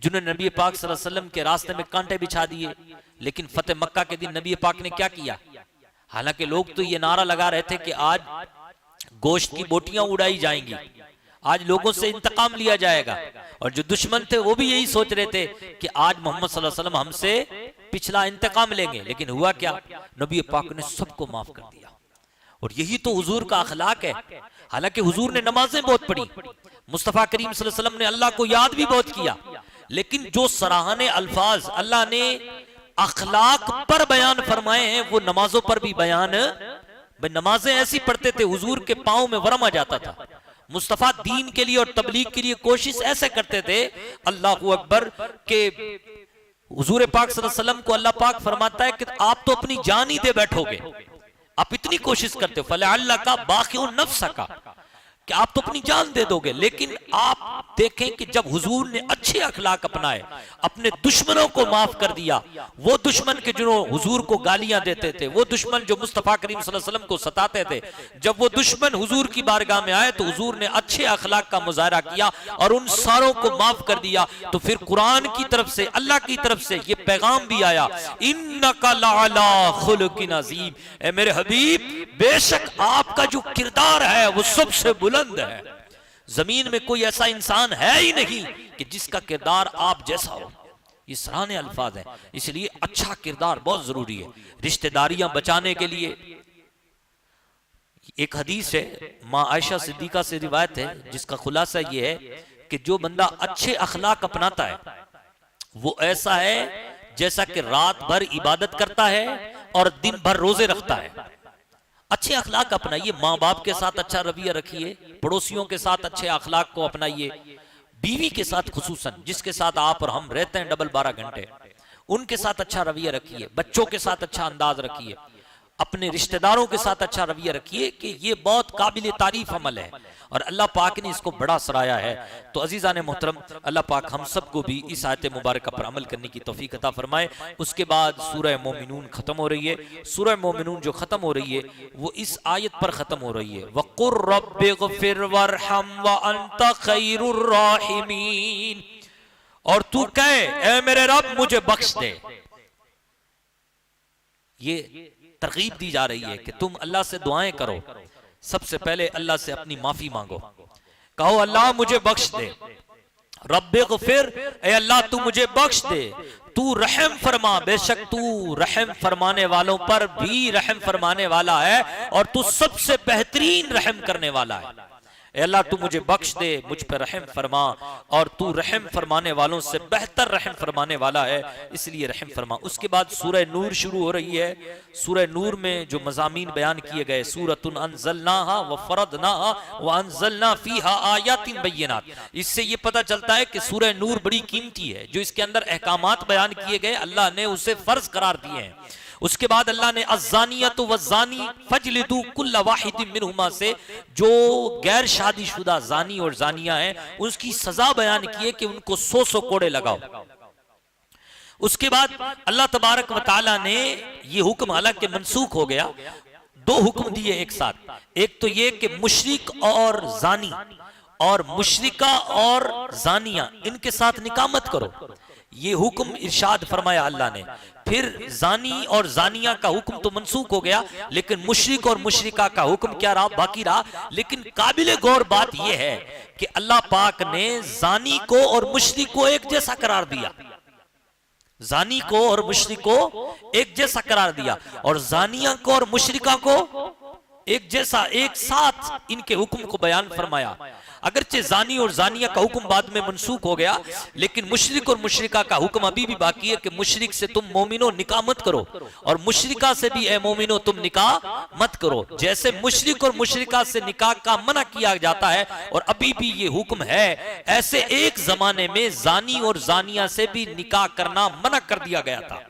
जिन्होंने नबी पाक सल्लल्लाहु अलैहि वसल्लम के रास्ते में कांटे बिछा दिए। लेकिन फतेह मक्का के दिन नबी पाक ने क्या किया? हालांकि लोग तो ये नारा लगा रहे थे कि आज गोश्त की बोटियां उड़ाई जाएंगी, आज लोगों से इंतकाम लिया जाएगा, और जो दुश्मन थे वो भी यही सोच रहे थे कि आज मोहम्मद सल्लल्लाहु अलैहि वसल्लम हमसे पिछला इंतकाम लेंगे। लेकिन हुआ क्या? नबी पाक ने सबको माफ कर दिया। और यही तो हुजूर का अखलाक है। हालांकि हुजूर ने नमाजें बहुत पढ़ी, मुस्तफा करीम सल्लल्लाहु अलैहि वसल्लम ने अल्लाह को याद भी बहुत किया, लेकिन जो सराहने अल्फाज अल्लाह ने अखलाक पर बयान फरमाए हैं वो नमाजों पर भी बयान। नमाजें ऐसी पढ़ते थे हुजूर के पांव में वरम आ जाता था। मुस्तफा दीन के लिए और तबलीग के लिए कोशिश ऐसे करते थे, अल्लाह अकबर, के हुजूर पाक सल्लल्लाहु अलैहि वसल्लम को अल्लाह पाक फरमाता है कि आप तो अपनी जान ही दे बैठोगे, आप इतनी कोशिश करते हो, फलअल्लाह का बाक़िउन नफ्स का, कि आप तो अपनी जान दे दोगे। लेकिन आप देखें कि जब हुजूर ने अच्छे अखलाक अपनाए, अपने दुश्मनों को माफ कर दिया, वो दुश्मन के जो हुजूर को गालियां देते थे, वो दुश्मन जो मुस्तफा करीम सल्लल्लाहु अलैहि वसल्लम को सताते थे, जब वो दुश्मन हुजूर की बारगाह में आए तो हुजूर ने अच्छे अखलाक का मुजाहरा किया और उन सारों को माफ कर दिया। तो फिर कुरान की तरफ से, अल्लाह की तरफ से ये पैगाम भी आया, इन्नका लअला खुलुकिन अज़ीम, ए मेरे हबीब बेशक आपका जो किरदार है वो सबसे बुलंद है। जमीन में कोई ऐसा इंसान है ही नहीं कि जिसका किरदार आप जैसा हो। ये सराहने अल्फाज हैं, इसलिए अच्छा किरदार बहुत जरूरी है रिश्तेदारियां बचाने के लिए। एक हदीस है माँ आयशा सिद्दीका से रिवायत है, जिसका खुलासा ये है कि जो बंदा अच्छे अखलाक अपनाता है वो ऐसा है जैसा कि रात भर इबादत करता है और दिन भर रोजे रखता है। अच्छे अखलाक अपनाइए, माँ बाप के साथ अच्छा रवैया रखिए, पड़ोसियों के साथ अच्छे अखलाक को अपनाइए, बीवी के साथ खुसूसन जिसके साथ आप और हम रहते हैं डबल 12 घंटे, उनके साथ अच्छा रवैया रखिए, बच्चों के साथ अच्छा अंदाज रखिए, अपने रिश्तेदारों के साथ अच्छा रवैया रखिए कि ये बहुत काबिल तारीफ अमल है और अल्लाह पाक ने इसको बड़ा सराया है। तो अजीज़ान मोहतरम, अल्लाह पाक हम सबको भी इस आयत मुबारक पर अमल करने की तौफीक अता फरमाए। उसके बाद सूरह मोमिनून खत्म हो रही है। सूरह मोमिनून जो खत्म हो रही है वो इस आयत पर खत्म हो रही है, वक़ुर रब्बिग़फिर वरहम व अंत खैरुर राहिमीन, और तू कहे ऐ मेरे रब मुझे बख्श दे। ये तरगीब दी जा रही है कि तुम अल्लाह से दुआएं करो, सबसे पहले अल्लाह से अपनी माफी मांगो, कहो अल्लाह मुझे बख्श दे, रब्बिग़फिर, ऐ अल्लाह तू मुझे बख्श दे, तू रहम फरमा, बेशक तू रहम फरमाने वालों पर भी रहम फरमाने वाला है और तू सबसे बेहतरीन रहम करने वाला है। ऐ अल्लाह तू मुझे बख्श दे, मुझ पर रहम फरमा, और तू रहम फरमाने वालों से बेहतर रहम फरमाने वाला है, इसलिए रहम फरमा। उसके बाद सूरह नूर शुरू हो रही है। सूरह नूर में जो मज़ामीन बयान किए गए, सूरतुन अंज़लनाहा व फरदनाहा व अंज़लना फीहा आयातिन बय्यिनात, इससे ये पता चलता है कि सूरह नूर बड़ी कीमती है। जो इसके अंदर अहकामात बयान किए गए अल्लाह ने उसे फर्ज करार दिए हैं। उसके बाद अल्लाह ने अज़्ज़ानियतु वज़्ज़ानी फजलिदू कुल्ल वाहिदिन मिनहुमा से जो गैर शादीशुदा जानी और जानिया हैं उसकी सजा बयान की है कि उनको 100 कोड़े लगाओ। उसके बाद अल्लाह तबारक व तआला ने ये हुक्म हालांकि मनसूख हो गया, 2 हुक्म दिए एक साथ। एक तो ये कि मुशरिक और जानी और मुशरिका और जानिया इनके साथ निकाह मत करो, ये हुक्म इरशाद फरमाया अल्लाह ने। फिर जानी और जानिया का हुक्म तो मनसूख हो गया, लेकिन मुशरिक और मुशरिका का हुक्म क्या रहा, बाकी रहा। लेकिन काबिल गौर बात यह है कि अल्लाह पाक ने जानी को और मुशरिक को एक जैसा करार दिया, जानी को और मुशरिक को एक जैसा करार दिया, और जानिया को और मुशरिका को एक जैसा, एक साथ इनके हुक्म को बयान फरमाया। अगरचे जानी और जानिया का हुक्म बाद में मनसूख हो गया, लेकिन मुशरिक और मुशरिका का हुक्म अभी भी बाकी है कि मुशरिक से तुम मोमिनो निकाह मत करो और मुशरिका से भी ए मोमिनो तुम निकाह मत करो। जैसे मुशरिक और मुशरिका से निकाह का मना किया जाता है और अभी भी ये हुक्म है, ऐसे एक जमाने में जानी और जानिया से भी निकाह करना मना कर दिया गया था,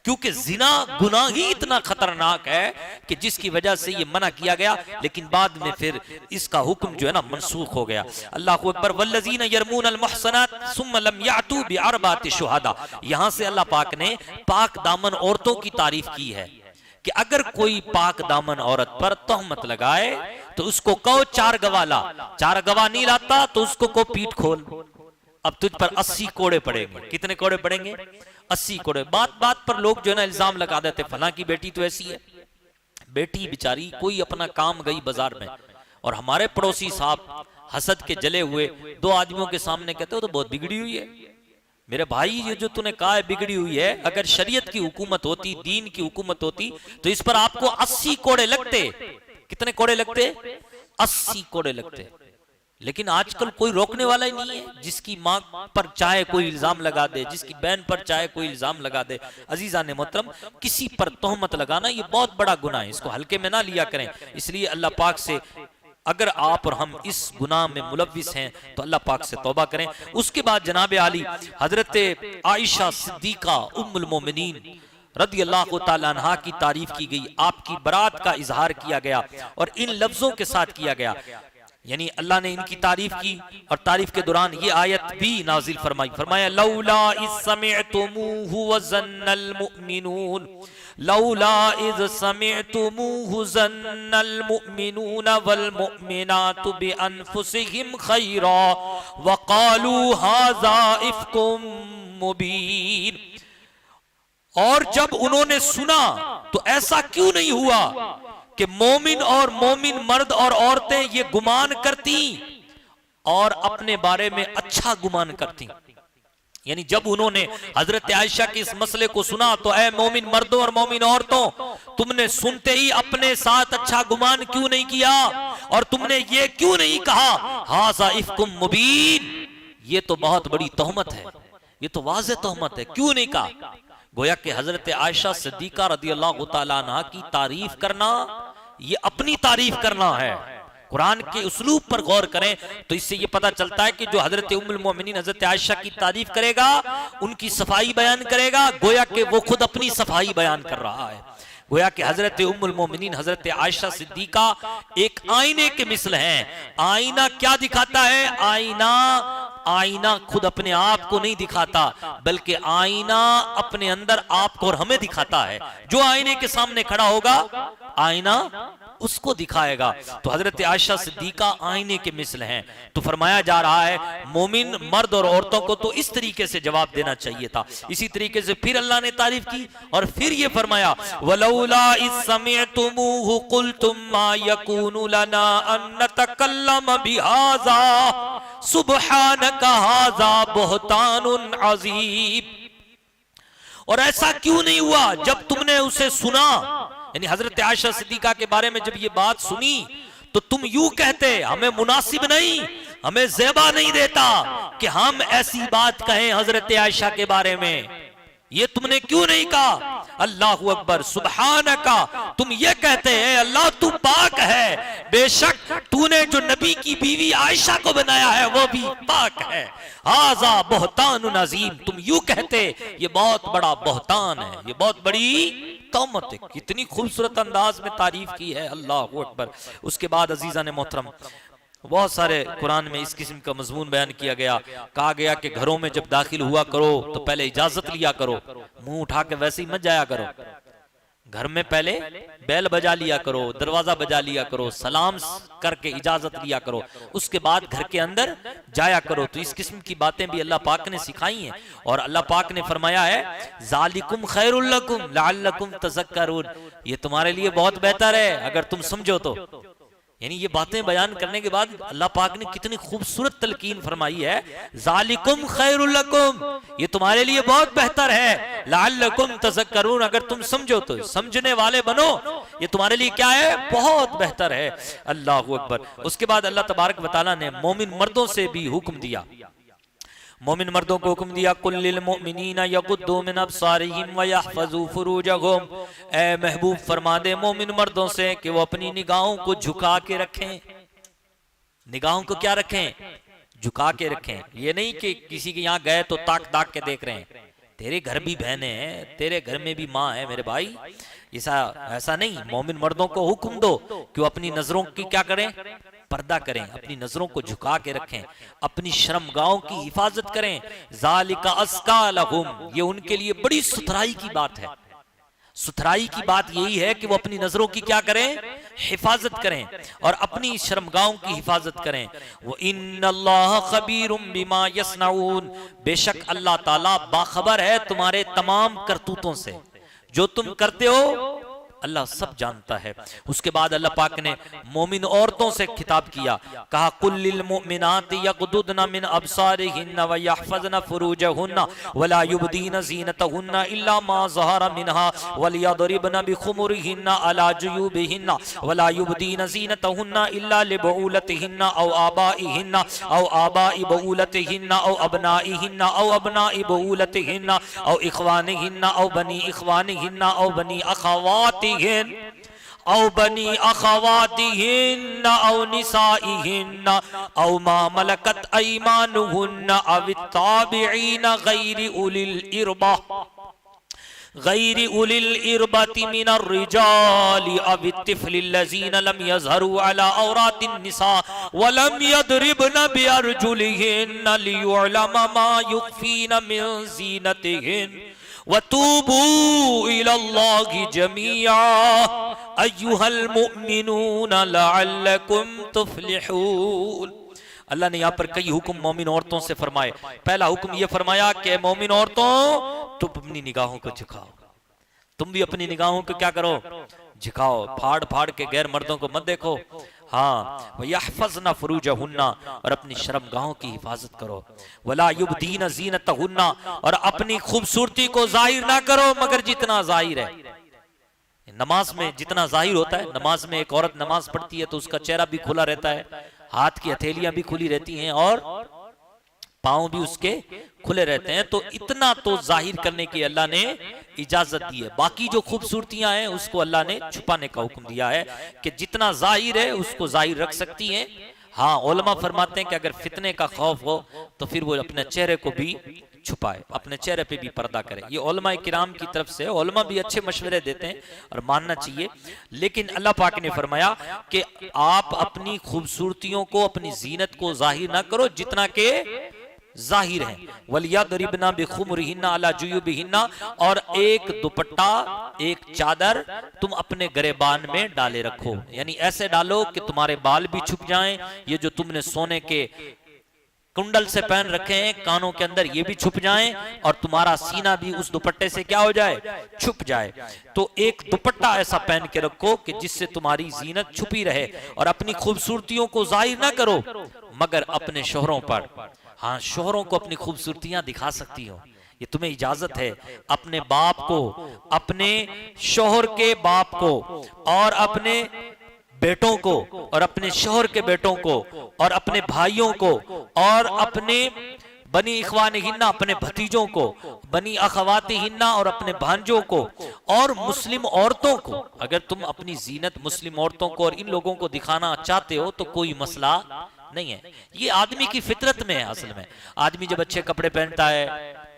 क्योंकि जिना गुनाह ही इतना खतरनाक है कि जिसकी वजह से ये मना किया गया। लेकिन बाद में फिर इसका हुक्म जो है ना मनसूख हो गया। अल्लाहु अकबर। वल्लज़ीना यरमूनल मुहसनात सुम्मा लम यातू बिअरबाति शुहदा, यहां से अल्लाह पाक ने पाक दामन औरतों की तारीफ की है कि अगर कोई पाक दामन औरत पर तोहमत लगाए तो उसको कहो 4 गवाह ला, 4 गवाह नहीं लाता तो उसको को पीठ खोल, अब तुझ पर 80 कोड़े पड़ेंगे। कितने कोड़े पड़ेंगे? 80 कोड़े। बात बात पर लोग जो है ना इल्जाम लगा देते, फलां की बेटी तो ऐसी है। बेटी बेचारी कोई अपना काम गई बाजार में और हमारे पड़ोसी साहब हसद के जले हुए 2 आदमियों के सामने कहते हो तो बहुत बिगड़ी हुई है। मेरे भाई ये जो तूने कहा है बिगड़ी हुई है, अगर शरीयत की हुकूमत होती, दीन की हुकूमत होती तो इस पर आपको 80 कोड़े लगते। कितने कोड़े लगते? 80 कोड़े लगते। लेकिन आजकल कोई रोकने वाला ही नहीं है। जिसकी माँ पर चाहे कोई इल्जाम लगा दे, जिसकी बहन पर चाहे कोई इल्जाम लगा दे। अजीजान मोहतरम, किसी पर तोहमत लगाना ये बहुत बड़ा गुनाह है, इसको हल्के में ना लिया करें। इसलिए अल्लाह पाक से अगर आप और हम इस गुनाह में मुलव्विस हैं तो अल्लाह पाक से तौबा करें। उसके बाद जनाब आली हजरत आयशा सिद्दीका उम्मुल मोमिनीन रदी अल्लाह तआला अन्हा की तारीफ की गई, आपकी बरात का इजहार किया गया और इन लफ्जों के साथ किया गया। यानी अल्लाह ने इनकी तारीफ की और तारीफ के दौरान ये आयत भी नाजिल फरमाई। फरमाया लौला इज़ समिअतुमूहु व ज़न्नल मुमिनून, लौला इज़ समिअतुमूहु ज़न्नल मुमिनून वल मुमिनातु बिअनफुसिहिम खैरा व क़ालू हाज़ा इफ़्कुम मुबीन। और जब उन्होंने सुना तो ऐसा क्यों नहीं हुआ कि मोमिन और मोमिन मर्द और औरतें ये गुमान करती और अपने बारे में अच्छा गुमान करती। यानी जब उन्होंने हजरत आयशा के इस मसले को सुना तो ऐ मोमिन मर्दों और मोमिन औरतों, तुमने सुनते ही अपने साथ अच्छा गुमान क्यों नहीं किया और तुमने ये क्यों नहीं कहा हाज़ा इफ़्कुम मुबीन, ये तो बहुत बड़ी तोहमत है, ये तो वाज़े तोहमत है, क्यों नहीं कहा? गोया कि हजरत आयशा सिद्दीका रदियल्लाहु तआला अन्हा की तारीफ करना ये अपनी तारीफ करना है। कुरान के उसलूब पर गौर करें तो इससे ये पता चलता है कि जो हजरत उम्मुल मोमिनीन हजरत आयशा की तारीफ करेगा, उनकी सफाई बयान करेगा, गोया कि वो खुद अपनी सफाई बयान कर रहा है। गोया कि हजरत उम्मुल मोमिनीन हजरत आयशा सिद्दीका एक आईने के मिसल हैं। आईना क्या दिखाता है? आईना खुद अपने आप को नहीं दिखाता, बल्कि आईना अपने अंदर आपको और हमें दिखाता है। जो आईने के सामने खड़ा होगा, आईना उसको दिखाएगा। तो हजरत आयशा सिद्दीका आईने के मिसल हैं। तो फरमाया जा रहा है मोमिन मर्द और औरतों को तो इस तरीके से जवाब देना चाहिए था। इसी तरीके से फिर अल्लाह ने तारीफ की और फिर ये फरमाया वलौला इस समिअतुमूहु कुल्तुम मा यकूनु लना अन नतकल्लम बिहाज़ा सुब्हानका हाज़ा बुहतानुन अज़ीम। और ऐसा क्यों नहीं हुआ जब तुमने उसे सुना, यानी हजरत आयशा सिद्दीका के बारे में जब ये बात सुनी तो तुम यूं कहते हमें मुनासिब नहीं, हमें ज़ेबा नहीं देता कि हम ऐसी बात कहें हजरत आयशा के बारे में। ये तुमने क्यों नहीं कहा? अल्लाहु अकबर, सुब्हानका, तुम ये कहते हैं अल्लाह तू पाक है, बेशक तूने जो नबी की बीवी आयशा को बनाया है वो भी पाक है। हाज़ा बुहतानुन अज़ीम, तुम यूं कहते ये बहुत बड़ा बुहतान है, ये बहुत बड़ी तौमत है। कितनी खूबसूरत अंदाज में तारीफ की है, अल्लाहु अकबर। उसके बाद अजीजा ने मोहतरम बहुत सारे कुरान में इस किस्म का मजमून बयान किया गया। कहा गया कि घरों में जब दाखिल हुआ करो तो पहले इजाजत लिया करो, मुंह उठा के वैसे ही मत जाया करो। घर में पहले बैल बजा लिया करो, दरवाजा बजा लिया करो, सलाम करके इजाजत लिया करो, उसके बाद घर के अंदर जाया करो। तो इस किस्म की बातें भी अल्लाह पाक ने सिखाई हैं। और अल्लाह पाक ने फरमाया है ज़ालिकुम खैरुल लकुम लअल्लकुम तज़क्करून, ये तुम्हारे लिए बहुत बेहतर है अगर तुम समझो तो। यानी ये बातें बयान करने के बाद अल्लाह पाक ने कितनी खूबसूरत तलकीन फरमाई है, ज़ालिकुम खैरुल लकुम, ये तुम्हारे लिए बहुत बेहतर है, लअल्लकुम तज़क्करून, अगर तुम समझो तो, समझने वाले बनो, ये तुम्हारे लिए क्या है? बहुत बेहतर है। अल्लाहु अकबर। उसके बाद अल्लाह तबारक व तआला ने मोमिन मर्दों से भी हुक्म दिया, मोमिन मर्दों को हुक्म दिया कुल्लिल मुमिनीना यगुद्दू मिन अब्सारिहिम व यहफज़ू फुरूजहुम, ए महबूब फरमा दे मोमिन मर्दों से कि वो अपनी निगाहों को झुका के रखें। निगाहों को क्या रखें? झुका के रखें। ये नहीं कि किसी के यहाँ गए तो ताक ताक के देख रहे हैं। तेरे घर भी बहनें हैं, तेरे घर में भी माँ है मेरे भाई, ऐसा नहीं। मोमिन मर्दों को हुक्म दो कि वो अपनी नजरों की क्या करें? पर्दा करें, अपनी नजरों को झुका के रखें, अपनी शर्मगाहों की हिफाजत करें। ज़ालिका अस्का लहुम, ये उनके लिए बड़ी सुथराई की बात है। सुथराई की बात यही है कि वो अपनी नजरों की क्या करें? हिफाजत करें और अपनी शर्मगाहों की हिफाजत करें। वो इन्नल्लाह खबीरुम बिमा यस्नऊन, बेशक अल्लाह ताला बाखबर है तुम्हारे तमाम करतूतों से, जो तुम करते हो अल्लाह सब जानता है। उसके बाद अल्लाह पाक ने मोमिन औरतों से खिताब किया, कहा कुल्लिल मुमिनाति यगदुदना मिन अब्सारिहिन्ना व यहफज़ना फुरूजहुन्ना वला युबदीना ज़ीनतहुन्ना इल्ला मा ज़हरा मिनहा वलियदरिबना बिखुमुरिहिन्ना अला जुयूबिहिन्ना वला युबदीना ज़ीनतहुन्ना इल्ला लिबउलतिहिन्ना औ आबाइहिन्ना औ आबाइ बउलतिहिन्ना औ अबनाइहिन्ना औ अबनाइ बउलतिहिन्ना औ इख्वानिहिन्ना औ बनी इख्वानिहिन्ना औ बनी अखवातिहिन्ना औ बनी अखवातिहिन्ना औ निसाइहिन्ना औ मा मलकत अयमानुहुन्ना अव ताबिईना गैरि उलिल इरबति मिनर रिजाली अव तिफ़लिल्लज़ीना लम यज़हरू अला औरातिन निसा व लम यदरिबना बिअरजुलिहिन्ना लियुअलमा मा युख़फ़ीना मिन ज़ीनतिहिन्ना वतूबू इलल्लाहि जमीआ अय्युहल मुमिनूना लअल्लकुम तुफ्लिहून। अल्लाह ने यहाँ पर कई हुक्म मोमिन औरतों से फरमाए। पहला हुक्म ये फरमाया कि मोमिन औरतों तुम अपनी निगाहों को झुकाओ, तुम भी अपनी निगाहों को क्या करो? झुकाओ, फाड़ फाड़ के गैर मर्दों को मत देखो। हाँ, यहफज़ना फुरूजहुन्ना, और अपनी शर्मगाहों की हिफाजत करो। वला युबदीना ज़ीनतहुन्ना, और अपनी खूबसूरती को जाहिर ना करो मगर जितना जाहिर है। नमाज में जितना जाहिर होता है, नमाज में एक औरत नमाज पढ़ती है तो उसका चेहरा भी खुला रहता है, हाथ की हथेलियां भी खुली रहती हैं और पांव भी उसके खुले रहते हैं। तो इतना तो जाहिर करने की अल्लाह ने इजाजत दी है। बाकी जो खूबसूरतियां हैं उसको अल्लाह ने छुपाने का हुक्म दिया है कि जितना जाहिर है उसको जाहिर रख सकती हैं। हाँ, उलमा फरमाते हैं कि अगर फितने का खौफ हो तो फिर वो अपने चेहरे को भी छुपाए, अपने चेहरे पे भी पर्दा करे। ये उलमा किराम की तरफ से, उलमा भी अच्छे मशवरे देते हैं और मानना चाहिए। लेकिन अल्लाह पाक ने फरमाया कि आप अपनी खूबसूरतियों को, अपनी जीनत को जाहिर ना करो जितना के जाहिर है। वलियदरिबना बिखुमुरिहिन्ना अला जुयूबिहिन्ना, और एक दुपट्टा, एक चादर तुम अपने गरेबान में डाले रखो, यानी ऐसे डालो कि तुम्हारे बाल भी छुप जाएं, ये जो तुमने सोने के कुंडल से पहन रखे हैं कानों के अंदर ये भी छुप जाएं, और तुम्हारा सीना भी उस दुपट्टे से क्या हो जाए, छुप जाए। तो एक दुपट्टा ऐसा पहन के रखो कि जिससे तुम्हारी जीनत छुपी रहे, और अपनी खूबसूरतियों को जाहिर ना करो मगर अपने शोहरों पर। हाँ, शोहरों को अपनी खूबसूरतियां दिखा सकती हो, ये तुम्हें इजाजत है। अपने बाप को, अपने शोहर के बाप को, और अपने बेटों को, और अपने शोहर के बेटों को, और अपने भाइयों को, और अपने बनी इखवाने हिन्ना, अपने भतीजों को, बनी अखवाती हिन्ना, और अपने भांजों को, और मुस्लिम औरतों को। अगर तुम अपनी जीनत मुस्लिम औरतों को और इन लोगों को दिखाना चाहते हो तो कोई मसला नहीं है। ये आदमी की फितरत में है। असल में आदमी जब अच्छे कपड़े पहनता है,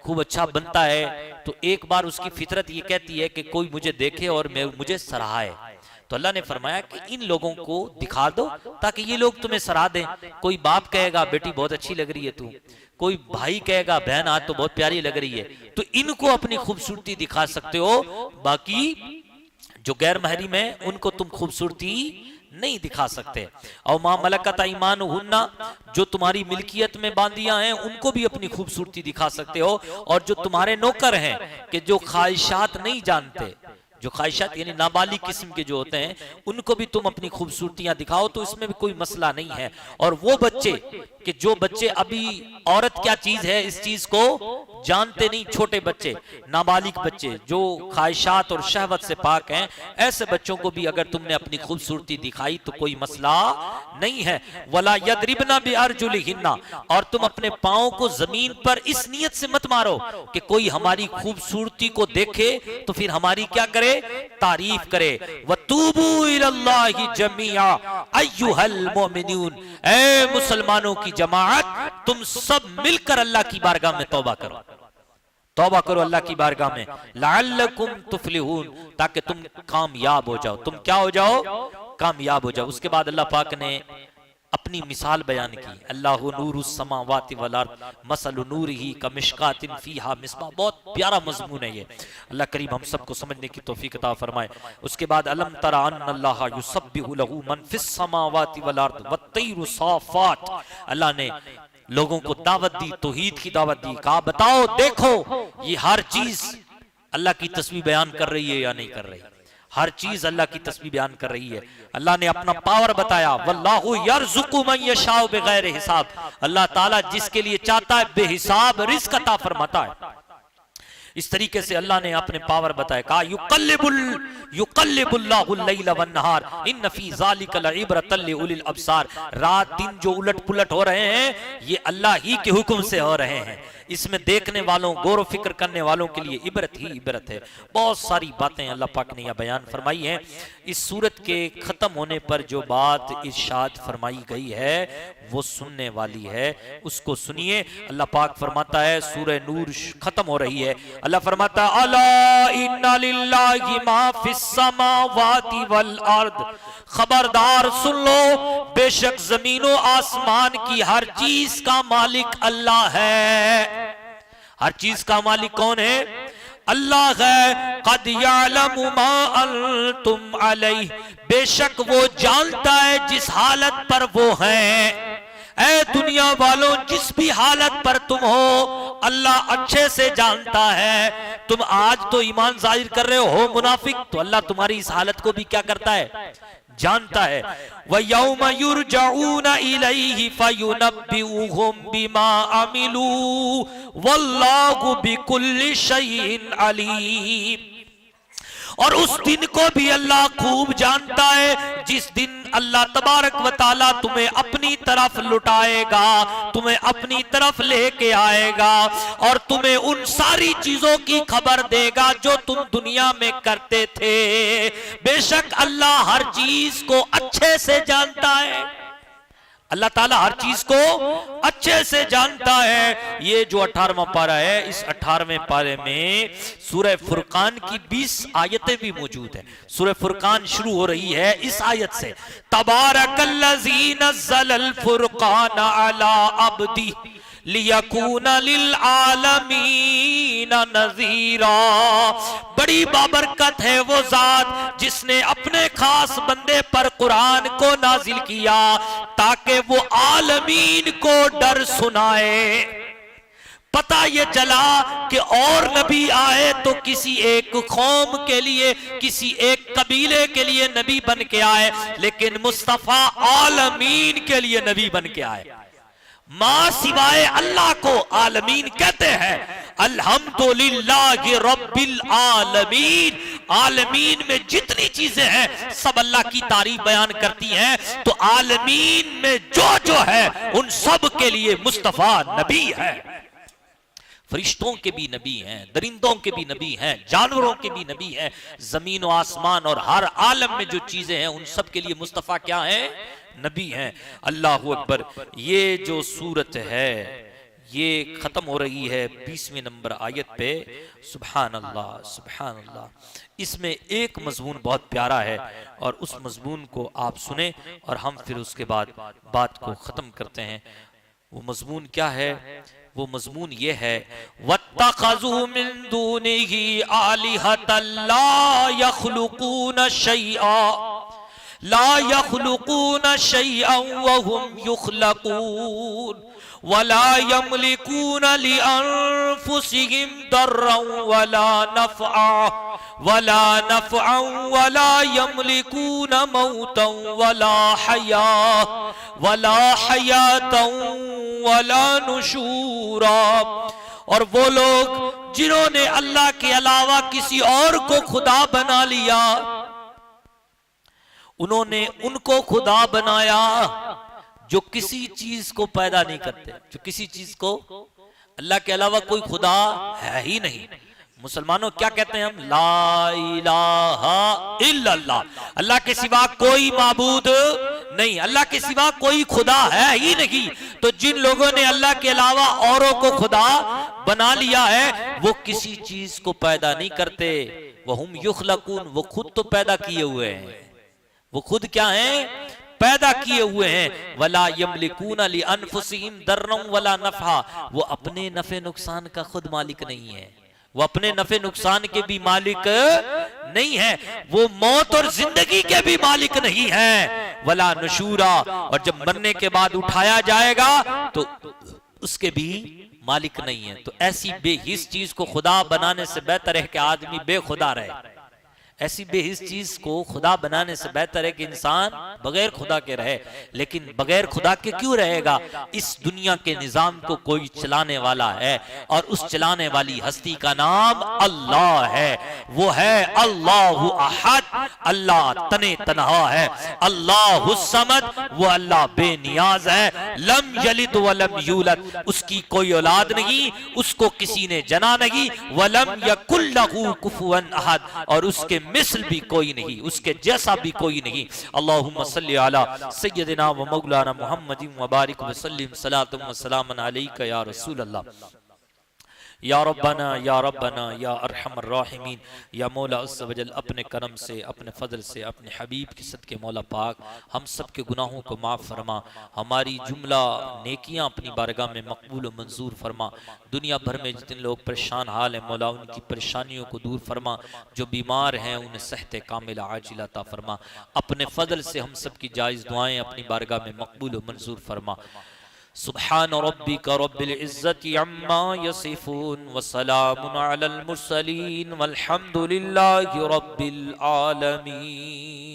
खूब अच्छा बनता है, तो एक बार उसकी फितरत ये कहती है कि कोई मुझे देखे और मुझे सराहे। तो अल्लाह ने फरमाया कि इन लोगों को दिखा दो ताकि ये लोग तुम्हें सराह दें। कोई बाप कहेगा बेटी बहुत अच्छी लग रही है तू, कोई भाई कहेगा बहन आज तो बहुत प्यारी लग रही है, तो इनको अपनी खूबसूरती दिखा सकते हो। बाकी जो गैर महरीम है उनको तुम खूबसूरती नहीं दिखा सकते। और मां मलकत ईमानुहुन्ना, जो तुम्हारी मिल्कियत में बांदियां हैं उनको भी अपनी खूबसूरती दिखा सकते हो। और जो तुम्हारे नौकर हैं कि जो ख्वाहिशात नहीं जानते, जो ख्वाहिशात यानी नाबालिग किस्म के जो होते हैं, उनको भी तुम अपनी खूबसूरतियां दिखाओ, तो इसमें भी कोई मसला नहीं है। और वो बच्चे कि जो बच्चे अभी औरत क्या चीज है इस चीज को जानते नहीं, छोटे बच्चे, नाबालिग बच्चे जो ख्वाहिशात और शहवत से पाक हैं, ऐसे बच्चों को भी अगर तुमने अपनी खूबसूरती दिखाई तो कोई मसला नहीं है। वला यदरिबना बिअरजुलिहिन्ना, और तुम अपने पांव को जमीन पर इस नियत से मत मारो कि कोई हमारी खूबसूरती को देखे तो फिर हमारी क्या करे, तारीफ करे। वतूबू इलल्लाहि जमीआ अय्युहल मोमिनून, ऐ मुसलमानों की जमात तुम सब मिलकर अल्लाह की बारगाह में तौबा करो, तौबा करो अल्लाह की बारगाह में, लअल्लकुम तुफलिहून, ताकि तुम कामयाब हो जाओ। तुम क्या हो जाओ, कामयाब हो जाओ। उसके बाद अल्लाह पाक ने अपनी मिसाल बयान की, अल्लाहु नूरुस समावाति वल अर्द मसलु नूरिही कमिशकातिन फीहा मिस्बाह। बहुत प्यारा मजमून है ये, अल्लाह करीम हम सबको समझने की तौफीक अता फरमाए। उसके बाद अलम तरा अन्नल्लाह युसब्बिहु लहू मन फिस समावाति वल अर्द वत्तैरु साफात, अल्लाह ने लोगों को दावत दी, तौहीद की दावत दी। कहा बताओ देखो ये हर चीज अल्लाह की तस्बीह बयान कर रही है या नहीं कर रही, हर चीज अल्लाह की तस्बीह बयान कर रही है। अल्लाह ने अपना पावर बताया, वल्लाहु यरज़ुकु मन यशाउ बिगैर हिसाब, अल्लाह ताला जिसके लिए चाहता है बेहिसाब रिज़्क अता फरमाता है। इस तरीके से अल्लाह ने अपने पावर बताया। कहा युक़ल्लिबुल्लाहुल लैला वन नहार इन्न फी ज़ालिका लइब्रतन लिउलिल अब्सार, रात दिन जो उलट पुलट हो रहे हैं ये अल्लाह ही के हुक्म से हो रहे हैं, इसमें देखने वालों, गौर फिक्र करने वालों के लिए इबरत ही इबरत है। बहुत सारी बातें अल्लाह पाक ने यह बयान फरमाई हैं। इस सूरत के खत्म होने पर जो बात इरशाद फरमाई गई है वो सुनने वाली है, उसको सुनिए। अल्लाह पाक फरमाता है, सूरह नूर खत्म हो रही है, अल्लाह फरमाता है अला इन्ना लिल्लाहि मा फिस समावाति वल अर्द, खबरदार सुन लो बेशक जमीनों आसमान की हर चीज का मालिक अल्लाह है। हर चीज का मालिक कौन है, अल्लाह है। कद यअलमु मा अंतुम अलैहि, बेशक वो जानता है जिस हालत पर वो हैं। ऐ दुनिया वालों जिस भी हालत पर तुम हो अल्लाह अच्छे से जानता है। तुम आज तो ईमान जाहिर कर रहे हो मुनाफिक, तो अल्लाह तुम्हारी इस हालत को भी क्या करता है, जानता है। व यौम युरजऊना इलैहि फयुनब्बिउहुम बिमा अमिलू वल्लाहु बिकुल्लि शैइन अलीम, और उस दिन को भी अल्लाह खूब जानता है जिस दिन अल्लाह तबारक व तआला तुम्हें अपनी तरफ लुटाएगा, तुम्हें अपनी तरफ लेके आएगा और तुम्हें उन सारी चीजों की खबर देगा जो तुम दुनिया में करते थे। बेशक अल्लाह हर चीज को अच्छे से जानता है, अल्लाह ताला हर चीज को अच्छे से जानता है। ये जो 18वां पारा है, इस 18वें पारे में सूरह फुरकान की 20 आयतें भी मौजूद है। सूरह फुरकान शुरू हो रही है इस आयत से, तबारकल्लज़ी नज़्ज़लल फुरकान अला अब्दी लियकूना लिल आलमीन नज़ीरा। बड़ी बाबरकत है वो जात जिसने अपने खास बंदे पर कुरान को नाजिल किया ताकि वो आलमीन को डर सुनाए। पता ये चला कि और नबी आए तो किसी एक कौम के लिए, किसी एक कबीले के लिए नबी बन के आए, लेकिन मुस्तफा आलमीन के लिए नबी बन के आए। मां सिवाय अल्लाह को आलमीन कहते हैं। अल्हम्दुलिल्लाहि रब्बिल आलमीन, आलमीन में जितनी चीजें हैं सब अल्लाह की तारीफ बयान करती हैं। तो आलमीन में जो है उन सब के लिए मुस्तफा नबी है। फरिश्तों के भी नबी हैं, दरिंदों के भी नबी हैं, जानवरों के भी नबी हैं, जमीन और आसमान और हर आलम में जो चीजें हैं उन सब के लिए मुस्तफा क्या है? नबी हैं। अल्लाहु अकबर। ये जो सूरत है ये खत्म हो रही है 20वें नंबर आयत पे। सुभान अल्लाह, सुभान अल्लाह। इसमें एक मजमून बहुत प्यारा है और उस मजमून को आप सुने और हम फिर उसके बाद बात को खत्म करते हैं। वो मजमून क्या है? वो मजमून ये है, वत्तखज़ू मिन दूनिही आलिहतन ला यख्लुकून शैआ, ला यख्लुकून शैअन वहुम युख्लकून वला यमलिकून लिअन्फुसिहिम दर्रन वला नफ़अन वला यमलिकून मौतन वला हयातन वला नुशूरा। और वो लोग जिन्होंने अल्लाह के अलावा किसी और को खुदा बना लिया, उन्होंने उनको खुदा बनाया जो किसी चीज को पैदा नहीं करते, जो किसी चीज को, अल्लाह के अलावा कोई खुदा है ही नहीं। मुसलमानों क्या कहते हैं हम? ला इलाहा इल्लल्लाह, अल्लाह के सिवा कोई माबूद नहीं, अल्लाह के सिवा कोई खुदा है ही नहीं। तो जिन लोगों ने अल्लाह के अलावा औरों को खुदा बना लिया है वो किसी चीज को पैदा नहीं करते। वहुम युख्लकून, वो खुद तो पैदा किए हुए हैं, वो खुद क्या हैं? पैदा किए हुए हैं। वला यमलिकून लिअन्फुसिहिम दर्रन वला नफ़ा, वो अपने नफे नुकसान का खुद मालिक नहीं है, वो अपने नफे नुकसान के भी मालिक नहीं है, वो मौत और जिंदगी के भी मालिक नहीं है। वला नुशूरा, और जब मरने के बाद उठाया जाएगा तो उसके भी मालिक नहीं है। तो ऐसी बेहिस चीज को खुदा बनाने से बेहतर है कि आदमी बेखुदा रहे। ऐसी बेहिस चीज को खुदा बनाने से बेहतर है कि इंसान बगैर खुदा के रहे। लेकिन बगैर खुदा के क्यों रहेगा? इस दुनिया के निजाम को कोई चलाने वाला है और उस चलाने वाली हस्ती का नाम अल्लाह है। वो है अल्लाहु अहद, अल्लाह तने तनहा है, अल्लाहु समद, वो अल्लाह बेनियाज है। लम यलिद वलम यूलद, उसकी कोई औलाद नहीं, उसको किसी ने जना नहीं। वलम यकुल लहू कुफुवन अहद, और उसके मिसल भी कोई नहीं, उसके जैसा भी कोई नहीं। अल्लाहुम्मा सल्ली अला सय्यदिना व मौलाना मुहम्मदिन व बारिक व सल्लिम सलातम व सलामन अलैका या रसूल अल्लाह। या रब्बना या रब्बना या अरहमर राहिमीन, या मौला अज़्ज़ व जल अपने करम से, अपने फजल से, अपने हबीब के सदके मौला पाक हम सब के गुनाहों को माफ़ फरमा, हमारी जुमला नेकियां अपनी बारगाह में मकबूल व मंजूर फरमा। दुनिया भर में जितने लोग परेशान हाल हैं मौला उनकी परेशानियों को दूर फरमा, जो बीमार हैं उन्हें सेहत कामिला आजिला अता फरमा। अपने फजल से हम सब की जायज़ दुआएं अपनी बारगाह में मकबूल व मंजूर फरमा। सुब्हान रब्बिका रब्बिल इज्जति अम्मा यसिफून व सलामुन अलल मुरसलीन वल्हम्दुलिल्लाहि रब्बिल आलमीन।